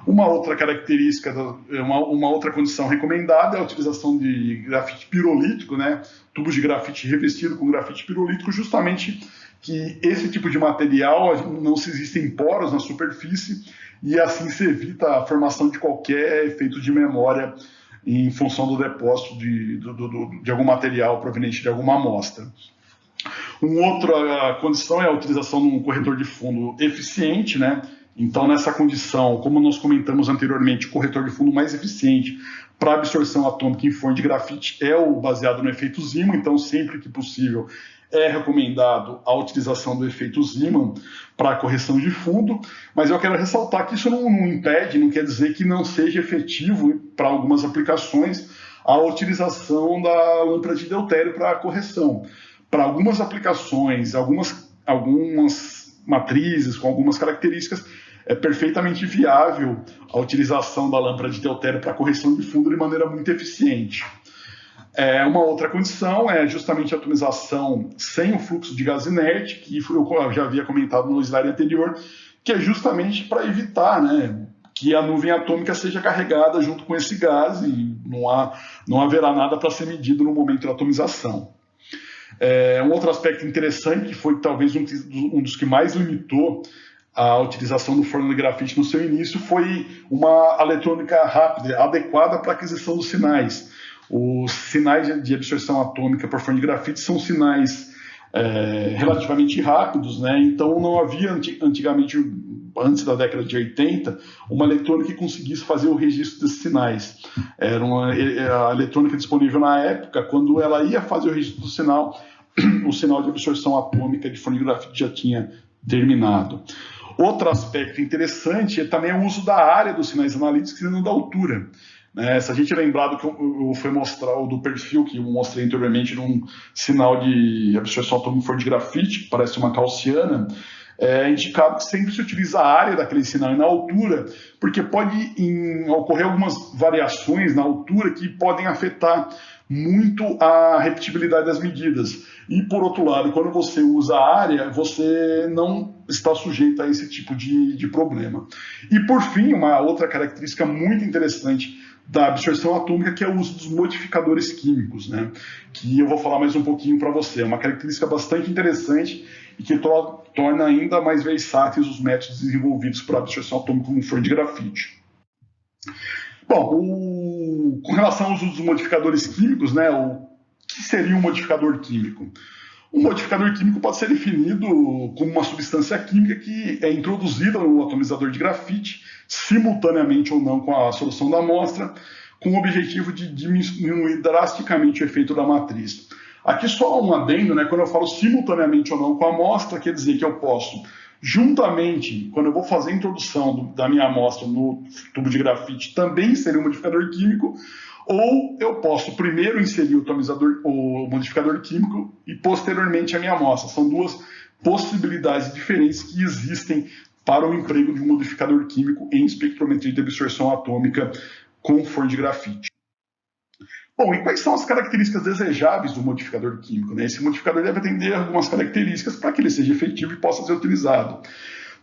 Uma outra característica, uma outra condição recomendada é a utilização de grafite pirolítico, né? Tubos de grafite revestido com grafite pirolítico, justamente que esse tipo de material não se existem poros na superfície e assim se evita a formação de qualquer efeito de memória em função do depósito de algum material proveniente de alguma amostra. Uma outra condição é a utilização de um corretor de fundo eficiente, né? Então, nessa condição, como nós comentamos anteriormente, o corretor de fundo mais eficiente para absorção atômica em forno de grafite é o baseado no efeito Zeeman. Então, sempre que possível, é recomendado a utilização do efeito Zeeman para a correção de fundo, mas eu quero ressaltar que isso não impede, não quer dizer que não seja efetivo para algumas aplicações a utilização da lâmpada de deutério para a correção. Para algumas aplicações, algumas matrizes com algumas características, é perfeitamente viável a utilização da lâmpada de deutério para correção de fundo de maneira muito eficiente. Uma outra condição é justamente a atomização sem o fluxo de gás inerte, que eu já havia comentado no slide anterior, que é justamente para evitar, né, que a nuvem atômica seja carregada junto com esse gás e não haverá nada para ser medido no momento da atomização. Um outro aspecto interessante, que foi talvez um dos que mais limitou a utilização do forno de grafite no seu início, foi uma eletrônica rápida, adequada para a aquisição dos sinais. Os sinais de absorção atômica por forno de grafite são sinais relativamente rápidos, né? Então não havia antigamente, antes da década de 80, uma eletrônica que conseguisse fazer o registro desses sinais. Era a eletrônica disponível na época, quando ela ia fazer o registro do sinal, o sinal de absorção atômica de forno de grafite já tinha terminado. Outro aspecto interessante é também o uso da área dos sinais analíticos e não da altura. Se a gente lembrar do que eu fui mostrar, do perfil que eu mostrei anteriormente num sinal de absorção atômica de forno de grafite, que parece uma gaussiana, é indicado que sempre se utiliza a área daquele sinal e na altura, porque pode ocorrer algumas variações na altura que podem afetar muito a repetibilidade das medidas. E, por outro lado, quando você usa a área, você não está sujeito a esse tipo de problema. E, por fim, uma outra característica muito interessante da absorção atômica, que é o uso dos modificadores químicos, né? Que eu vou falar mais um pouquinho para você. É uma característica bastante interessante e que torna ainda mais versáteis os métodos desenvolvidos para absorção atômica no forno de grafite. Bom, com relação ao uso dos modificadores químicos, né, o que seria um modificador químico? Um modificador químico pode ser definido como uma substância química que é introduzida no atomizador de grafite, simultaneamente ou não com a solução da amostra, com o objetivo de diminuir drasticamente o efeito da matriz. Aqui só um adendo, né? Quando eu falo simultaneamente ou não com a amostra, quer dizer que eu posso, juntamente, quando eu vou fazer a introdução da minha amostra no tubo de grafite, também seria um modificador químico, ou eu posso primeiro inserir o modificador químico e posteriormente a minha amostra. São duas possibilidades diferentes que existem para o emprego de um modificador químico em espectrometria de absorção atômica com forno de grafite. Bom, e quais são as características desejáveis do modificador químico, né? Esse modificador deve atender algumas características para que ele seja efetivo e possa ser utilizado.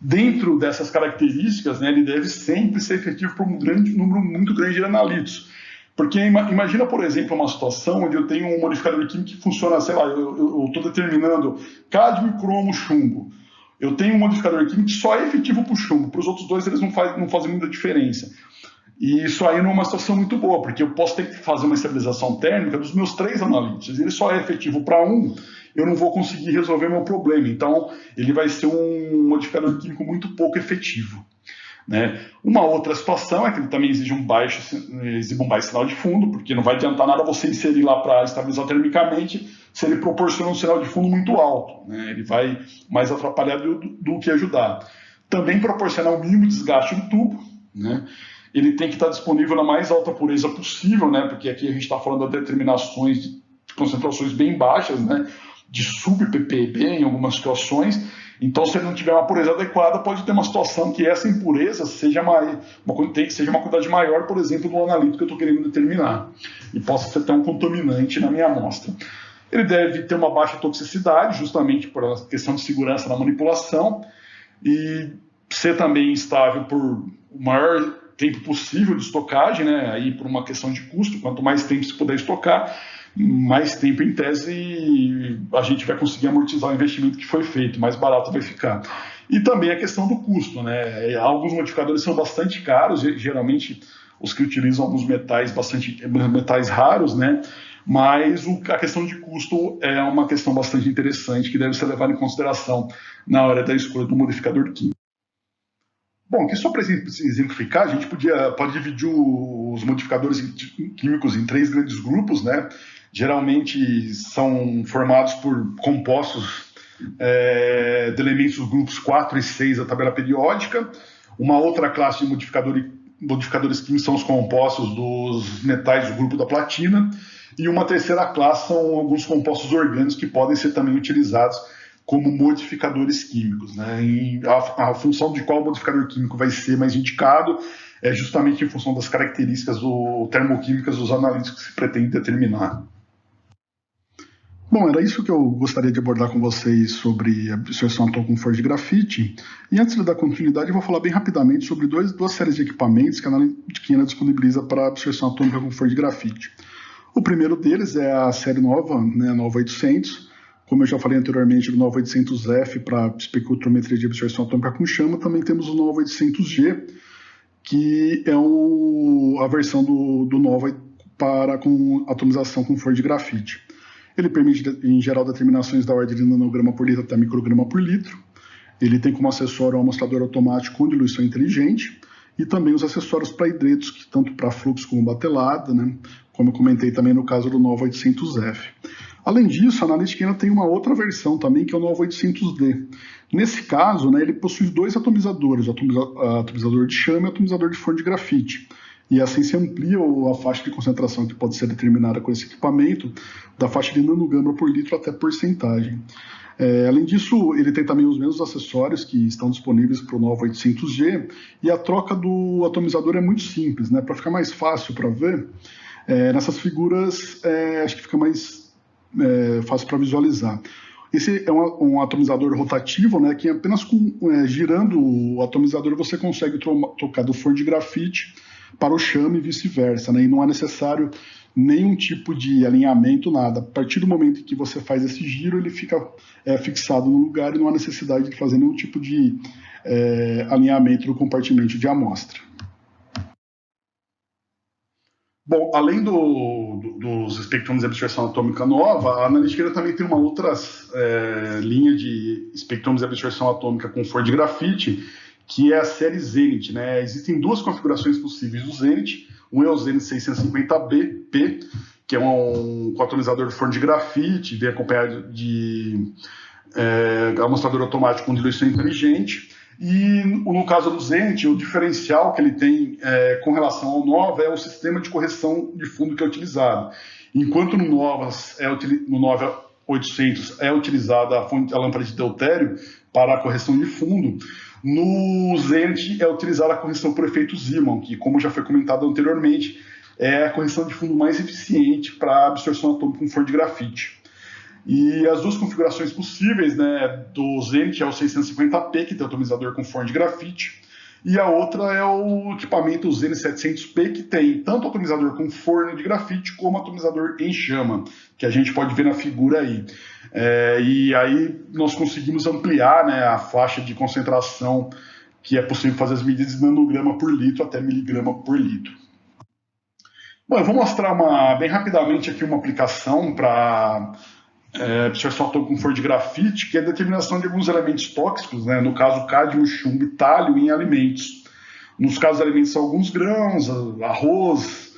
Dentro dessas características, né, ele deve sempre ser efetivo para um número muito grande de analitos. Porque imagina, por exemplo, uma situação onde eu tenho um modificador químico que funciona, sei lá, eu estou determinando cádmio, cromo, chumbo. Eu tenho um modificador químico que só é efetivo para o chumbo, para os outros dois eles não fazem muita diferença. E isso aí não é uma situação muito boa, porque eu posso ter que fazer uma estabilização térmica dos meus 3 analíticos. Ele só é efetivo para um, eu não vou conseguir resolver meu problema. Então, ele vai ser um modificador químico muito pouco efetivo. Né? Uma outra situação é que ele também exibe um baixo sinal de fundo, porque não vai adiantar nada você inserir lá para estabilizar termicamente se ele proporciona um sinal de fundo muito alto. Né? Ele vai mais atrapalhar do que ajudar. Também proporcionar o mínimo desgaste do tubo. Né? Ele tem que estar disponível na mais alta pureza possível, né? Porque aqui a gente está falando de determinações de concentrações bem baixas, né? De sub-ppb em algumas situações. Então, se ele não tiver uma pureza adequada, pode ter uma situação que essa impureza seja uma quantidade maior, por exemplo, do analítico que eu estou querendo determinar. E possa ser até um contaminante na minha amostra. Ele deve ter uma baixa toxicidade, justamente por uma questão de segurança na manipulação, e ser também estável por o maior tempo possível de estocagem, né? Aí por uma questão de custo, quanto mais tempo se puder estocar, mais tempo em tese a gente vai conseguir amortizar o investimento que foi feito, mais barato vai ficar. E também a questão do custo, né? Alguns modificadores são bastante caros, geralmente os que utilizam alguns metais raros, né? Mas a questão de custo é uma questão bastante interessante que deve ser levada em consideração na hora da escolha do modificador químico. Bom, aqui só para exemplificar, a gente pode dividir os modificadores químicos em 3 grandes grupos, né? Geralmente são formados por compostos de elementos dos grupos 4 e 6 da tabela periódica. Uma outra classe de modificadores químicos são os compostos dos metais do grupo da platina. E uma terceira classe são alguns compostos orgânicos que podem ser também utilizados como modificadores químicos. Né? E a função de qual modificador químico vai ser mais indicado é justamente em função das características termoquímicas dos analíticos que se pretende determinar. Bom, era isso que eu gostaria de abordar com vocês sobre a absorção atômica com forno de grafite. E antes de dar continuidade, eu vou falar bem rapidamente sobre duas séries de equipamentos que a Analytchina disponibiliza para a absorção atômica com forno de grafite. O primeiro deles é a série nova, né, a Nova 800. Como eu já falei anteriormente do Nova 800F para espectrometria de absorção atômica com chama, também temos o Nova 800G, que é a versão do Nova com atomização com forno de grafite. Ele permite, em geral, determinações da ordem de nanograma por litro até micrograma por litro. Ele tem como acessório um amostrador automático com diluição inteligente e também os acessórios para hidretos, que tanto para fluxo como batelada, né? Como eu comentei também no caso do Nova 800F. Além disso, a Analytchina tem uma outra versão também, que é o Nova 800D. Nesse caso, né, ele possui 2 atomizadores, o atomizador de chama e o atomizador de forno de grafite. E assim se amplia a faixa de concentração que pode ser determinada com esse equipamento, da faixa de nanograma por litro até porcentagem. Além disso, ele tem também os mesmos acessórios que estão disponíveis para o Nova 800G, e a troca do atomizador é muito simples, né? Para ficar mais fácil para ver, nessas figuras acho que fica mais fácil para visualizar. Esse é um atomizador rotativo, né, que apenas girando o atomizador você consegue trocar do forno de grafite para o chama e vice-versa, né, e não é necessário nenhum tipo de alinhamento, nada. A partir do momento em que você faz esse giro, ele fica fixado no lugar e não há necessidade de fazer nenhum tipo de alinhamento no compartimento de amostra. Bom, além dos espectrômetros de absorção atômica nova, a analítica também tem uma outra linha de espectrômetros de absorção atômica com foro de grafite, que é a série Zenit, né? Existem duas configurações possíveis do Zenit. Um é o Zenit 650P, que é um atomizador de forno de grafite, vem acompanhado de amostrador automático com diluição inteligente. E no caso do Zenit, o diferencial que ele tem com relação ao Nova é o sistema de correção de fundo que é utilizado. Enquanto no Nova 800 é utilizada a lâmpada de deutério para a correção de fundo, no Zenit é utilizada a correção por efeito Zeeman, que, como já foi comentado anteriormente, é a correção de fundo mais eficiente para absorção atômica com forno de grafite. E as duas configurações possíveis, né, do Zenit é o 650P, que tem atomizador com forno de grafite, e a outra é o equipamento Zenit 700P, que tem tanto atomizador com forno de grafite como atomizador em chama, que a gente pode ver na figura aí. E aí nós conseguimos ampliar, né, a faixa de concentração que é possível fazer as medidas de nanograma por litro até miligrama por litro. Bom, eu vou mostrar bem rapidamente aqui uma aplicação para absorção atômica com foro de grafite, que é a determinação de alguns elementos tóxicos, né? No caso cádmio, chumbo e talho em alimentos. Nos casos alimentos são alguns grãos, arroz,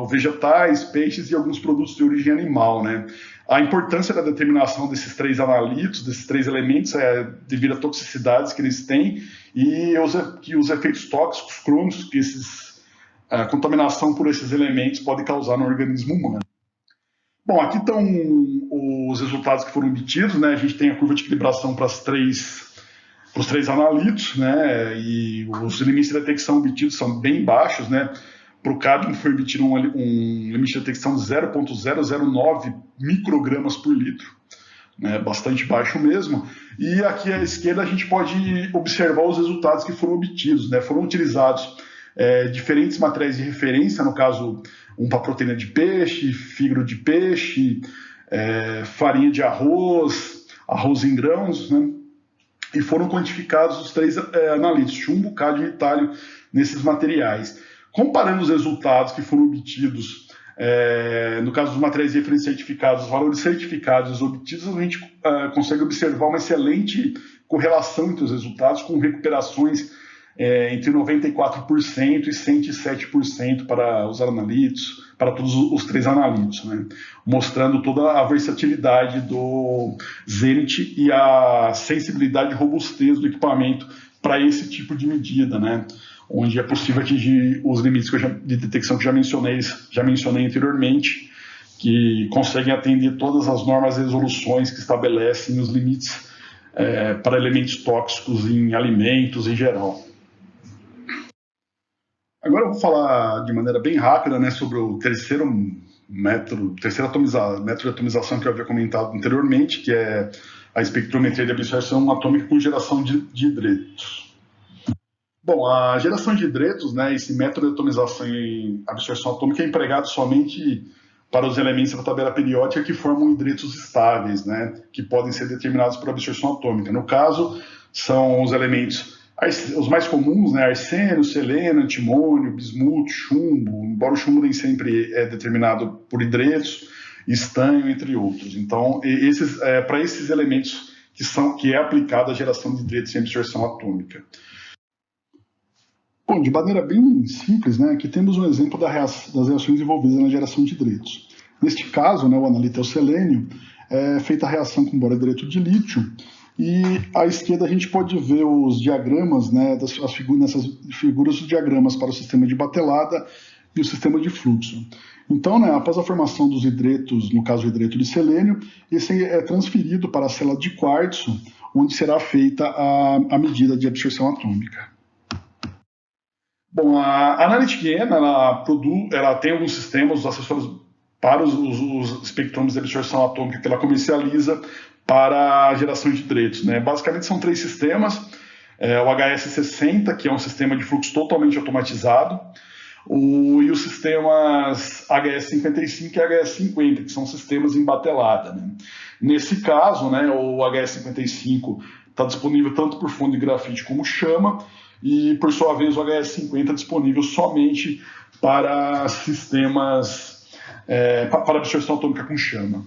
vegetais, peixes e alguns produtos de origem animal, né? A importância da determinação desses três analitos, desses três elementos, é devido à toxicidades que eles têm e os efeitos tóxicos crônicos que a contaminação por esses elementos pode causar no organismo humano. Bom, aqui estão os resultados que foram obtidos, né? A gente tem a curva de equilibração para os três analitos, né? E os limites de detecção obtidos são bem baixos, né? Para o cádmio foi obtido um limite de detecção de 0,009 microgramas por litro, né? Bastante baixo mesmo. E aqui à esquerda a gente pode observar os resultados que foram obtidos, né? Foram utilizados diferentes materiais de referência, no caso, para proteína de peixe, fígado de peixe, farinha de arroz em grãos, né? E foram quantificados os três analitos, chumbo, cádmio e talho, nesses materiais. Comparando os resultados que foram obtidos, no caso dos materiais de referência certificados, os valores certificados e os obtidos, a gente consegue observar uma excelente correlação entre os resultados, com recuperações entre 94% e 107% para os analitos, para todos os três analitos, né? Mostrando toda a versatilidade do Zenit e a sensibilidade e robustez do equipamento para esse tipo de medida, né? Onde é possível atingir os limites de detecção que já mencionei anteriormente, que conseguem atender todas as normas e resoluções que estabelecem os limites para elementos tóxicos em alimentos em geral. Agora eu vou falar de maneira bem rápida, né, sobre o terceiro método de atomização que eu havia comentado anteriormente, que é a espectrometria de absorção atômica com geração de hidretos. Bom, a geração de hidretos, né, esse método de atomização e absorção atômica é empregado somente para os elementos da tabela periódica que formam hidretos estáveis, né, que podem ser determinados por absorção atômica. No caso, são os elementos os mais comuns, né, arsênio, selênio, antimônio, bismuto, chumbo, embora o chumbo nem sempre é determinado por hidretos, estanho, entre outros. Então, para esses elementos que é aplicada a geração de hidretos em absorção atômica. Bom, de maneira bem simples, né, aqui temos um exemplo das reações envolvidas na geração de hidretos. Neste caso, né, o analito é o selênio, é feita a reação com borohidreto de lítio. E à esquerda a gente pode ver os diagramas, né, nessas figuras, os diagramas para o sistema de batelada e o sistema de fluxo. Então, né, após a formação dos hidretos, no caso o hidreto de selênio, esse é transferido para a célula de quartzo, onde será feita a medida de absorção atômica. Bom, a Analytic-N, ela tem alguns sistemas, os acessórios para os espectrômetros de absorção atômica que ela comercializa para a geração de hidretos, né? Basicamente são três sistemas, o HS60, que é um sistema de fluxo totalmente automatizado, e os sistemas HS55 e HS50, que são sistemas em batelada, né? Nesse caso, né, o HS55 está disponível tanto por fundo de grafite como chama, e por sua vez o HS50 é disponível somente para sistemas para absorção atômica com chama.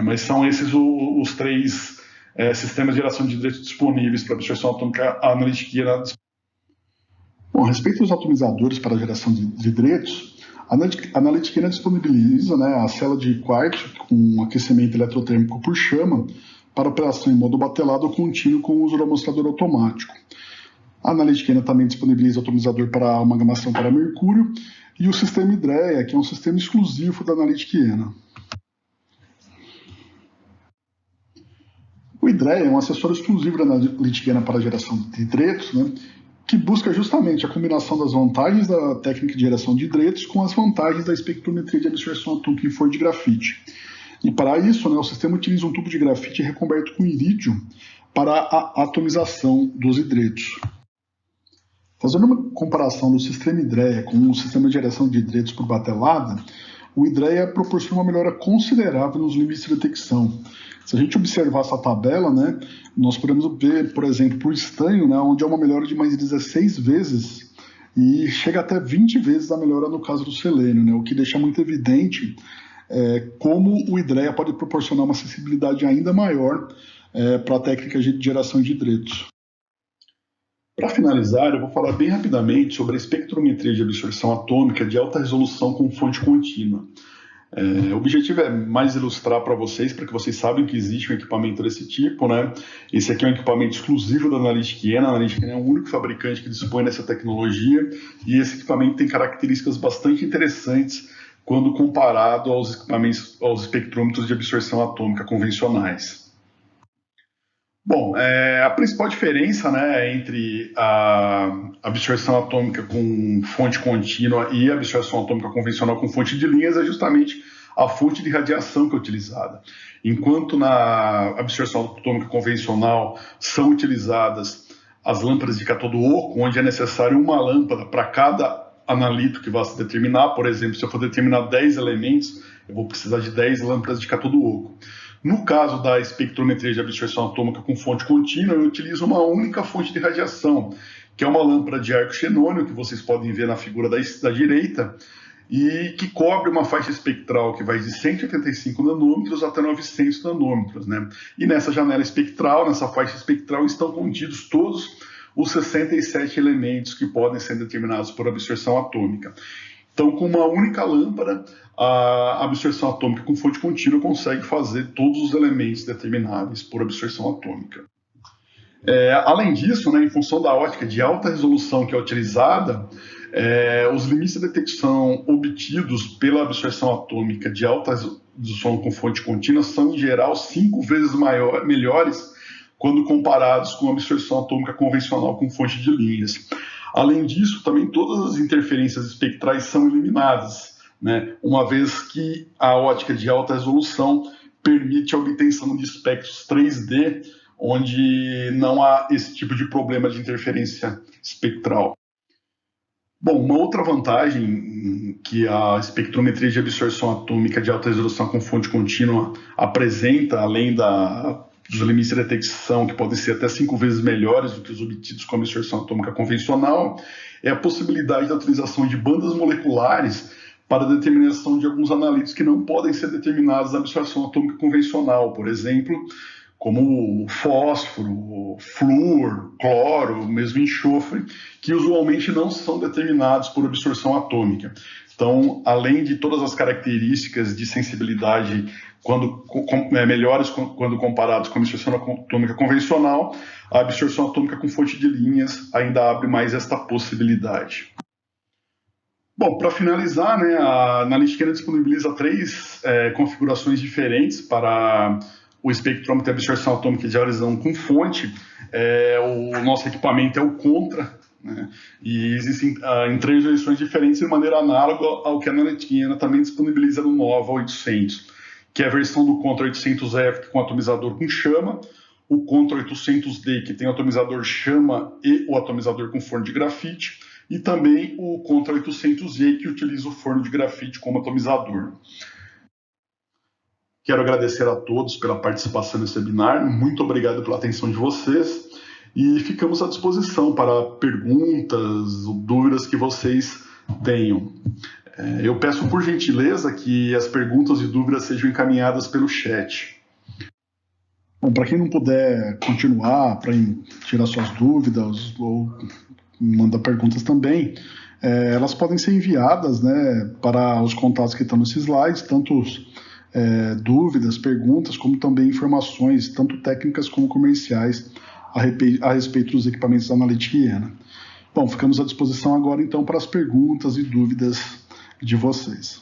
Mas são esses os três sistemas de geração de hidretos disponíveis para absorção atômica analítica. Bom, a respeito dos atomizadores para a geração de hidretos, a analítica disponibiliza a célula de quartzo com aquecimento eletrotérmico por chama para operação em modo batelado ou contínuo com o uso do amostrador automático. A analítica também disponibiliza atomizador para amalgamação para mercúrio e o sistema Hydrea, que é um sistema exclusivo da analítica. O Hydrea é um acessório exclusivo da analítica para a geração de hidretos, que busca justamente a combinação das vantagens da técnica de geração de hidretos com as vantagens da espectrometria de absorção atômica em forno de grafite. E para isso, o sistema utiliza um tubo de grafite recoberto com irídio para a atomização dos hidretos. Fazendo uma comparação do sistema Hydrea com o sistema de geração de hidretos por batelada, o Hydrea proporciona uma melhora considerável nos limites de detecção. Se a gente observar essa tabela, nós podemos ver, por exemplo, por estanho, onde há uma melhora de mais de 16 vezes e chega até 20 vezes a melhora no caso do selênio, o que deixa muito evidente como o Hydrea pode proporcionar uma sensibilidade ainda maior para a técnica de geração de hidretos. Para finalizar, eu vou falar bem rapidamente sobre a espectrometria de absorção atômica de alta resolução com fonte contínua. O objetivo é mais ilustrar para vocês, para que vocês saibam que existe um equipamento desse tipo. Esse aqui é um equipamento exclusivo da Analytica. A Analytica é o único fabricante que dispõe dessa tecnologia e esse equipamento tem características bastante interessantes quando comparado aos espectrômetros de absorção atômica convencionais. Bom, a principal diferença entre a absorção atômica com fonte contínua e a absorção atômica convencional com fonte de linhas é justamente a fonte de radiação que é utilizada. Enquanto na absorção atômica convencional são utilizadas as lâmpadas de cátodo oco, onde é necessário uma lâmpada para cada analito que vai se determinar. Por exemplo, se eu for determinar 10 elementos, eu vou precisar de 10 lâmpadas de cátodo oco. No caso da espectrometria de absorção atômica com fonte contínua, eu utilizo uma única fonte de radiação, que é uma lâmpada de arco xenônio, que vocês podem ver na figura da direita, e que cobre uma faixa espectral que vai de 185 nanômetros até 900 nanômetros. E nessa janela espectral, nessa faixa espectral, estão contidos todos os 67 elementos que podem ser determinados por absorção atômica. Então, com uma única lâmpada, a absorção atômica com fonte contínua consegue fazer todos os elementos determináveis por absorção atômica. Além disso, em função da ótica de alta resolução que é utilizada, os limites de detecção obtidos pela absorção atômica de alta resolução com fonte contínua são, em geral, 5 vezes melhores quando comparados com a absorção atômica convencional com fonte de linhas. Além disso, também todas as interferências espectrais são eliminadas, uma vez que a ótica de alta resolução permite a obtenção de espectros 3D, onde não há esse tipo de problema de interferência espectral. Bom, uma outra vantagem que a espectrometria de absorção atômica de alta resolução com fonte contínua apresenta, além dos limites de detecção, que podem ser até 5 vezes melhores do que os obtidos com a absorção atômica convencional, é a possibilidade da utilização de bandas moleculares para a determinação de alguns analíticos que não podem ser determinados na absorção atômica convencional, por exemplo, como fósforo, flúor, cloro, mesmo enxofre, que usualmente não são determinados por absorção atômica. Então, além de todas as características de sensibilidade melhores quando comparados com a absorção atômica convencional, a absorção atômica com fonte de linhas ainda abre mais esta possibilidade. Bom, para finalizar, a Analytica disponibiliza 3 configurações diferentes para o espectrômetro de absorção atômica de horizão com fonte. O nosso equipamento é o Contra, e existem em 3 versões diferentes de maneira análoga ao que a Analytica também disponibiliza no Nova 800, que é a versão do Contra 800F com atomizador com chama, o Contra 800D, que tem atomizador chama e o atomizador com forno de grafite, e também o Contra 800E, que utiliza o forno de grafite como atomizador. Quero agradecer a todos pela participação nesse webinar, muito obrigado pela atenção de vocês, e ficamos à disposição para perguntas ou dúvidas que vocês Tenho. Eu peço por gentileza que as perguntas e dúvidas sejam encaminhadas pelo chat. Bom, para quem não puder continuar, para tirar suas dúvidas ou mandar perguntas também, elas podem ser enviadas, né, para os contatos que estão nesses slides, tanto dúvidas, perguntas, como também informações, tanto técnicas como comerciais, a respeito dos equipamentos da Analytica IENA. Bom, ficamos à disposição agora, então, para as perguntas e dúvidas de vocês.